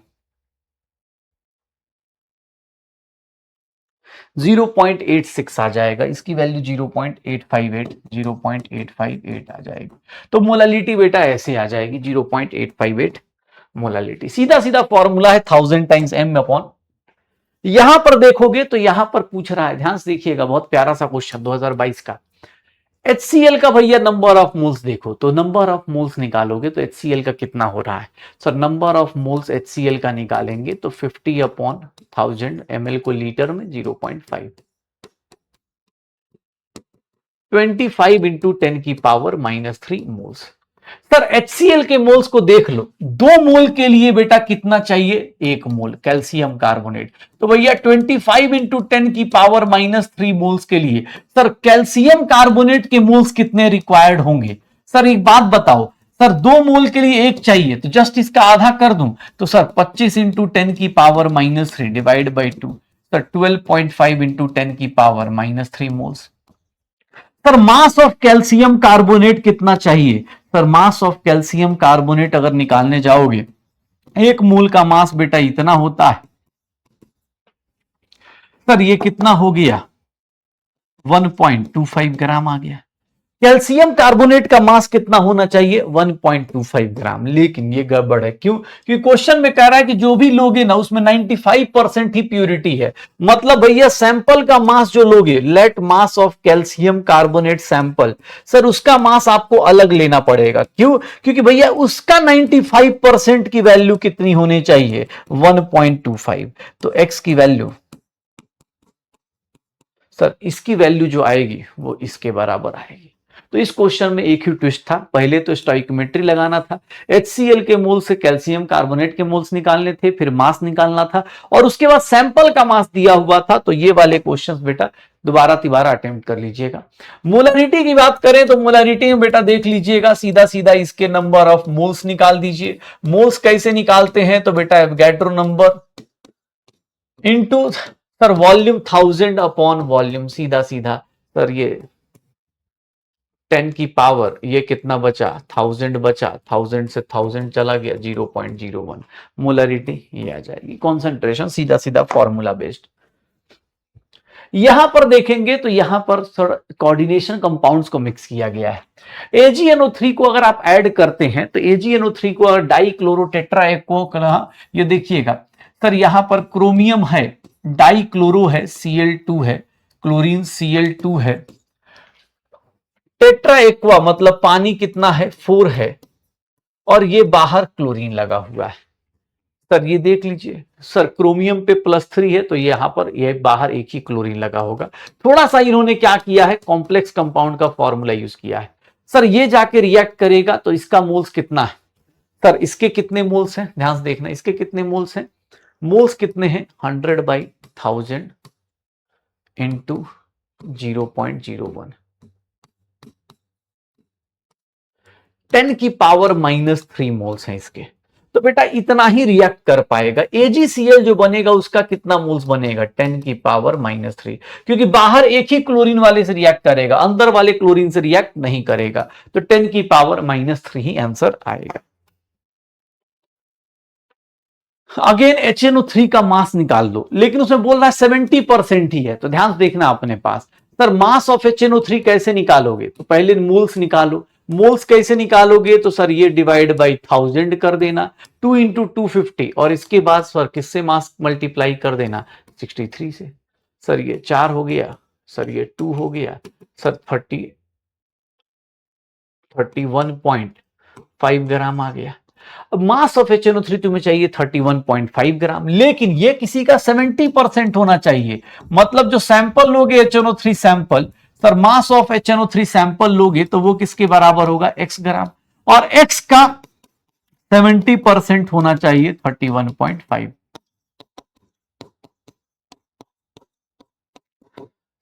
A: 0.86 आ जाएगा, इसकी वैल्यू 0.858 आ जाएगी, तो मोलालिटी बेटा ऐसे आ जाएगी 0.858 मोलालिटी, सीधा सीधा फॉर्मूला है 1000 टाइम्स m अपॉन, यहां पर देखोगे तो यहां पर पूछ रहा है, ध्यान से देखिएगा, बहुत प्यारा सा क्वेश्चन 2022 का, HCl का भैया नंबर ऑफ मोल्स देखो, तो नंबर ऑफ मोल्स निकालोगे तो HCl का कितना हो रहा है, sir number of moles HCl का निकालेंगे तो 50 अपॉन 1000 ml को लीटर में 0.5, 25 इंटू 10 की पावर -3 मोल्स, सर HCl के मोल्स को देख लो, 2 मोल के लिए बेटा कितना चाहिए, 1 मोल कैल्शियम कार्बोनेट, तो भैया 25 इंटू 10 की पावर -3 मोल्स के लिए सर कैल्शियम कार्बोनेट के मोल्स कितने रिक्वायर्ड होंगे, सर एक बात बताओ, सर 2 मोल के लिए 1 चाहिए तो जस्ट इसका आधा कर दूं, तो सर 25 इंटू 10 की power -3 divide by 2, sir 12.5 into 10 की power -3 moles, sir mass of calcium carbonate कितना चाहिए, sir mass of calcium carbonate अगर निकालने जाओगे, 1 मोल का मास बेटा इतना होता है, सर ये कितना हो गया 1.25 ग्राम आ गया, कैल्शियम कार्बोनेट का मास कितना होना चाहिए 1.25 ग्राम, लेकिन ये गड़बड़ है, क्यों, क्योंकि क्वेश्चन में कह रहा है कि जो भी लोगे ना उसमें 95% ही प्योरिटी है, मतलब भैया सैंपल का मास जो लोगे, let mass of calcium carbonate sample, sir उसका मास आपको अलग लेना पड़ेगा, क्यों, क्योंकि भैया उसका 95% की वैल्यू कितनी होनी चाहिए 1.25, तो x की वैल्यू, सर इसकी वैल्यू जो आएगी वो इसके बराबर आएगी, तो इस क्वेश्चन में एक ही ट्विस्ट था, पहले तो स्टोइकोमेट्री लगाना था, HCl के मोल से कैल्शियम कार्बोनेट के मोल्स निकालने थे, फिर मास निकालना था, और उसके बाद सैंपल का मास दिया हुआ था, तो ये वाले क्वेश्चंस बेटा दोबारा तिबारा अटेम्प्ट कर लीजिएगा। मोलारिटी की बात करें तो मोलारिटी में बेटा देख लीजिएगा, सीधा सीधा इसके नंबर ऑफ मोल्स निकाल दीजिए, मोल्स कैसे निकालते हैं, तो बेटा Avogadro number into sir volume 1000 upon volume, सीधा सीधा सर ये 10 की पावर, ये कितना बचा 1000 बचा, 1000 से 1000 चला गया 0.01 मोलरिटी ये आ जाएगी, कॉन्सेंट्रेशन सीधा सीधा फॉर्मूला बेस्ड। यहां पर देखेंगे तो यहां पर कोऑर्डिनेशन कंपाउंड्स को मिक्स किया गया है, AgNO3 को अगर आप ऐड करते हैं तो AgNO3 को डाइक्लोरोटेट्रा, ये देखिएगा सर यहां पर क्रोमियम है, डाइक्लोरो है Cl2 है, क्लोरीन Cl2 है, टेट्रा एक्वा मतलब पानी कितना है 4 है, और ये बाहर क्लोरीन लगा हुआ है। सर ये देख लीजिए सर, क्रोमियम पे +3 है तो यहां पर ये बाहर एक ही क्लोरीन लगा होगा। थोड़ा सा इन्होंने क्या किया है, कॉम्प्लेक्स कंपाउंड का फॉर्मूला यूज किया है। सर ये जाके रिएक्ट करेगा तो इसका मोल्स कितना है, सर इसके कितने मोल्स हैं, ध्यान से देखना, इसके कितने मोल्स हैं, मोल्स कितने हैं 100/1000 इंटू 0.01, 10⁻³ मोल्स हैं इसके। तो बेटा इतना ही रिएक्ट कर पाएगा। AgCl जो बनेगा उसका कितना मोल्स बनेगा 10⁻³ क्योंकि बाहर एक ही क्लोरीन वाले से रिएक्ट करेगा, अंदर वाले क्लोरीन से रिएक्ट नहीं करेगा, तो 10⁻³ ही आंसर आएगा। अगेन HNO3 का मास निकाल दो, लेकिन उसमें बोल रहा है 70% ही है, तो ध्यान से देखना अपने पास। सर मास ऑफ HNO3 कैसे निकालोगे, तो पहले मोल्स निकालो। मोल्स कैसे निकालोगे, तो सर ये डिवाइड बाई 1000 कर देना, 2 इंटू 250, और इसके बाद सर किससे मास मल्टीप्लाई कर देना 63 से। सर ये 4 हो गया, सर ये 2 हो गया, सर 31.5 ग्राम आ गया। अब मास ऑफ HNO3 तुम्हें चाहिए 31.5 ग्राम, लेकिन ये किसी का 70% होना चाहिए। मतलब जो सैंपल लोगे HNO3 sample, sir mass of HNO3 sample लोगे तो वो किसके बराबर होगा x ग्राम, और x का 70% होना चाहिए 31.5।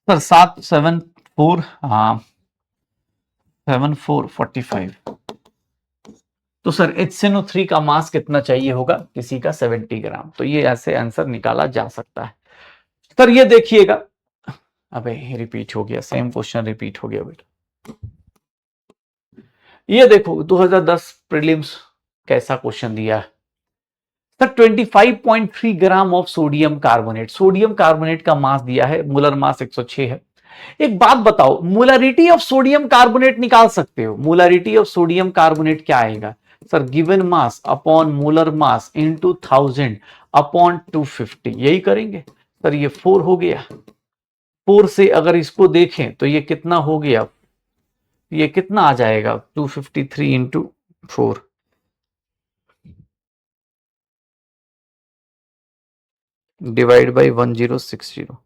A: सर 774 हाँ 7445, तो सर HNO3 का मास कितना चाहिए होगा, किसी का 70 ग्राम। तो ये ऐसे आंसर निकाला जा सकता है। सर ये देखिएगा, अबे रिपीट हो गया, सेम क्वेश्चन रिपीट हो गया बेटा। ये देखो 2010 प्रीलिम्स कैसा क्वेश्चन दिया है। Sir 25.3 gram of sodium carbonate, sodium carbonate का मास दिया है, मोलर मास 106 है। एक बात बताओ, मोलरिटी ऑफ सोडियम कार्बोनेट निकाल सकते हो, मोलरिटी ऑफ सोडियम कार्बोनेट क्या आएगा, sir given mass upon molar mass into 1000 upon 250, यही करेंगे। सर ये 4 हो गया, 4 से अगर इसको देखें तो ये कितना हो गया, ये कितना आ जाएगा 253 इंटू 4, डिवाइड बाई 1060,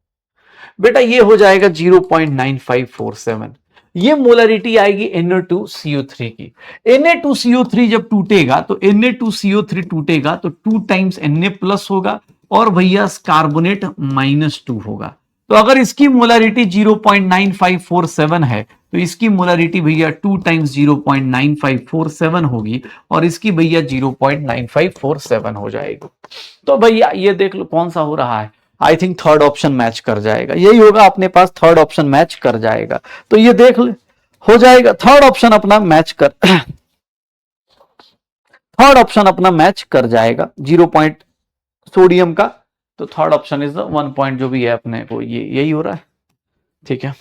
A: बेटा ये हो जाएगा 0.9547। ये मोलरिटी आएगी Na2CO3 की। Na2CO3 जब टूटेगा तो Na2CO3 टूटेगा तो 2 टाइम्स Na प्लस होगा, और भैया कार्बोनेट -2 होगा। तो अगर इसकी मोलरिटी 0.9547 है तो इसकी मोलरिटी भैया 2 टाइम्स 0.9547 होगी, और इसकी भैया 0.9547 हो जाएगी। तो भैया ये देख लो कौन सा हो रहा है, I think third option match कर जाएगा, यही होगा अपने पास, थर्ड ऑप्शन मैच कर जाएगा। तो ये देख ले, हो जाएगा थर्ड ऑप्शन अपना मैच कर थर्ड ऑप्शन अपना मैच कर जाएगा 0 पॉइंट सोडियम का, तो third option is the 1 point जो भी है अपने को, ये यही हो रहा है, ठीक है।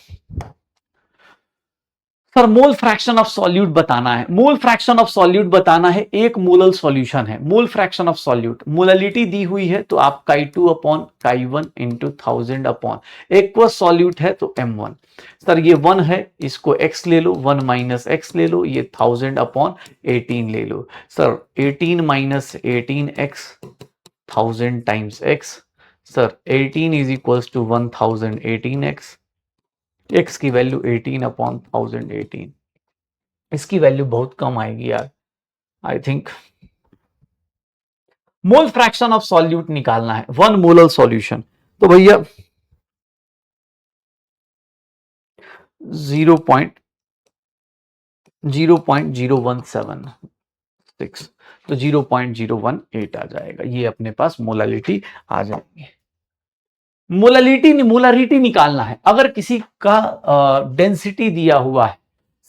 A: Sir mole fraction of solute बताना है, मोल फ्रैक्शन ऑफ सॉल्यूट बताना है, एक मोलल सॉल्यूशन है, मोल फ्रैक्शन ऑफ सॉल्यूट, मोललिटी दी हुई है तो आप chi2 upon chi1 into 1000 upon aqueous solute है तो m1। सर ये 1 है, इसको x ले लो, 1 माइनस एक्स ले लो, ये 1000 अपॉन 18 ले लो। Sir 18 minus 18x 1000 times x, sir 18 is equals to 1018x, x की वैल्यू 18 अपॉन 1018, इसकी वैल्यू बहुत कम आएगी यार, I think. Mole fraction of solute निकालना है, 1 मोलल सॉल्यूशन, तो भैया 0.0176, तो 0.018 आ जाएगा, ये अपने पास मोलालिटी आ जाएगी। मोलारिटी निकालना है, अगर किसी का डेंसिटी दिया हुआ है।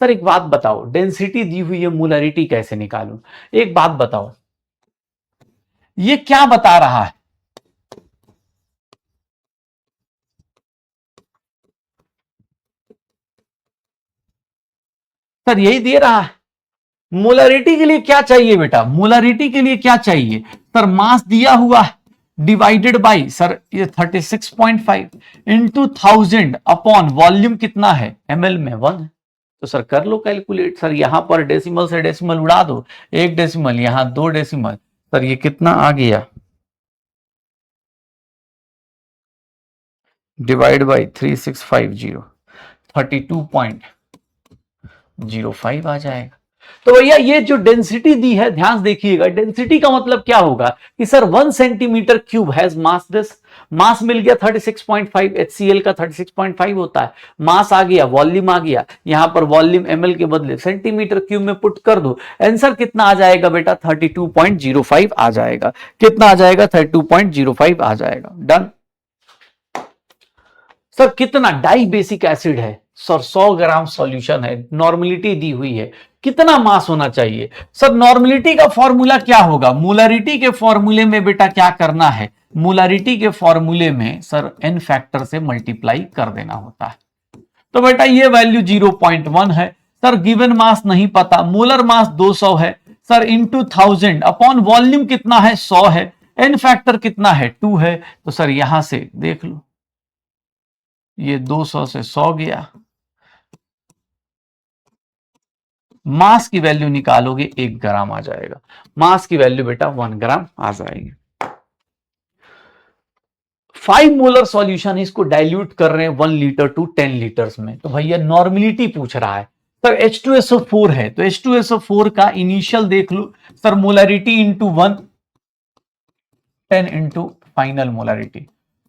A: सर एक बात बताओ, डेंसिटी दी हुई है, मोलारिटी कैसे निकालूं, एक बात बताओ, ये क्या बता रहा है, सर यही दे रहा है। मोलारिटी के लिए क्या चाहिए बेटा, मोलारिटी के लिए क्या चाहिए, सर मास दिया हुआ है, डिवाइडेड बाई सर ये 36.5 इंटू 1000 अपॉन वॉल्यूम कितना है ml में 1 है। तो सर कर लो कैलकुलेट। सर यहां पर डेसिमल से डेसिमल उड़ा दो, 1 डेसिमल यहां 2 डेसिमल, सर ये कितना आ गया, डिवाइड बाई 3650 32.05 आ जाएगा। तो भैया ये जो डेंसिटी दी है ध्यान देखिएगा, डेंसिटी का मतलब क्या होगा कि sir 1 centimetre cube has mass this, mass मिल गया 36.5, HCl का 36.5 होता है, मास आ गया, वॉल्यूम आ गया, यहां पर वॉल्यूम ml के बदले सेंटीमीटर क्यूब में पुट कर दो, आंसर कितना आ जाएगा बेटा 32.05 आ जाएगा। कितना आ जाएगा 32.05 आ जाएगा। डन। सर कितना डाई बेसिक एसिड है, सर 100 ग्राम सॉल्यूशन है, नॉर्मलिटी दी हुई है, कितना मास होना चाहिए। सर नॉर्मलिटी का फॉर्मूला क्या होगा, मोलरिटी के फॉर्मूले में बेटा क्या करना है, मोलरिटी के फॉर्मूले में सर n फैक्टर से मल्टीप्लाई कर देना होता है। तो बेटा ये वैल्यू 0.1 है। सर गिवन मास नहीं पता, मोलर मास 200 है सर, इंटू 1000 अपॉन वॉल्यूम कितना है 100 है, n फैक्टर कितना है 2 है। तो सर यहां से देख लो, ये 200 से 100 गया, मास की वैल्यू निकालोगे 1 ग्राम आ जाएगा, मास की वैल्यू बेटा 1 ग्राम आ जाएगी। 5 मोलर सॉल्यूशन इसको डाइल्यूट कर रहे हैं 1 लीटर टू 10 लीटर्स में। तो भैया नॉर्मलिटी पूछ रहा है। सर H2SO4 है तो H2SO4 का इनिशियल देख लो sir, molarity into 1 10 into final molarity,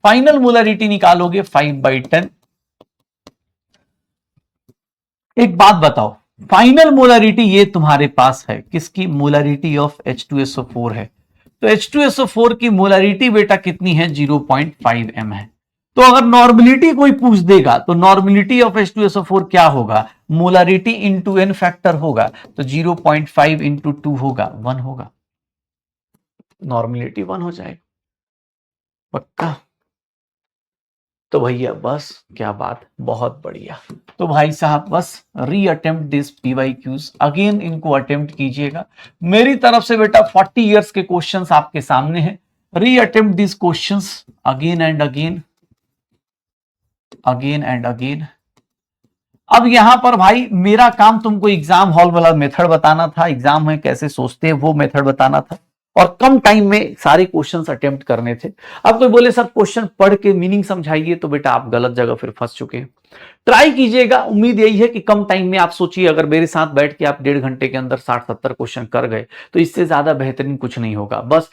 A: final molarity निकालोगे 5/10। एक बात बताओ, फाइनल मोलरिटी ये तुम्हारे पास है किसकी, मोलरिटी ऑफ H2SO4 है। तो H2SO4 की मोलरिटी बेटा कितनी है 0.5 m है। तो अगर नॉर्मलिटी कोई पूछ देगा तो नॉर्मलिटी ऑफ H2SO4 क्या होगा, मोलरिटी इंटू n फैक्टर होगा, तो 0.5 इंटू 2 होगा 1 होगा, नॉर्मलिटी 1 हो जाएगा। पक्का। तो भैया बस क्या बात, बहुत बढ़िया। तो भाई साहब बस री अटेम्प्ट दिस PYQs अगेन, इनको अटेम्प्ट कीजिएगा। मेरी तरफ से बेटा 40 इयर्स के क्वेश्चंस आपके सामने हैं, री attempt this questions again and again, again and again. अब यहां पर भाई मेरा काम तुमको एग्जाम हॉल वाला मेथड बताना था, एग्जाम में कैसे सोचते हैं वो मेथड बताना था, और कम टाइम में सारे क्वेश्चंस अटेम्प्ट करने थे। अब कोई बोले सर क्वेश्चन पढ़ के मीनिंग समझाइए, तो बेटा आप गलत जगह फिर फंस चुके हैं। ट्राई कीजिएगा, उम्मीद यही है कि कम टाइम में आप सोचिए, अगर मेरे साथ बैठ के आप 1.5 घंटे के अंदर 60-70 क्वेश्चन कर गए तो इससे ज्यादा बेहतरीन कुछ नहीं होगा। बस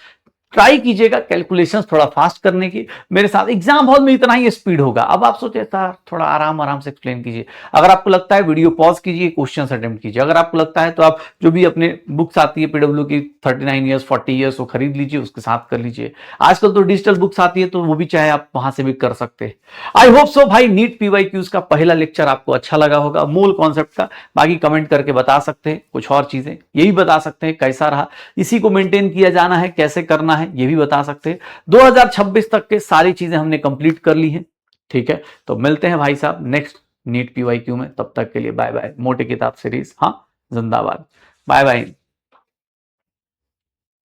A: ट्राई कीजिएगा कैलकुलेशंस थोड़ा फास्ट करने की, मेरे साथ एग्जाम हॉल में इतना ही स्पीड होगा। अब आप सोचे सर थोड़ा आराम आराम से एक्सप्लेन कीजिए, अगर आपको लगता है वीडियो पॉज कीजिए, क्वेश्चंस अटेम्प्ट कीजिए, अगर आपको लगता है तो आप जो भी अपने बुक्स आती है PW की 39 ईयर्स 40 ईयर्स वो खरीद लीजिए, उसके साथ कर लीजिए। आजकल तो डिजिटल बुक्स आती है तो वो भी चाहे आप वहां से भी कर सकते हैं। आई होप सो भाई नीट PYQs का पहला लेक्चर आपको अच्छा लगा होगा, मूल कॉन्सेप्ट का। बाकी कमेंट करके बता सकते हैं, कुछ और चीजें यही बता सकते हैं कैसा रहा, इसी को मेंटेन किया जाना है, कैसे करना है ये भी बता सकते हैं। 2026 तक के सारी चीजें हमने कंप्लीट कर ली हैं। ठीक है, तो मिलते हैं भाई साहब नेक्स्ट नीट PYQ में, तब तक के लिए बाय बाय। मोटी किताब सीरीज हाँ जिंदाबाद, बाय बाय।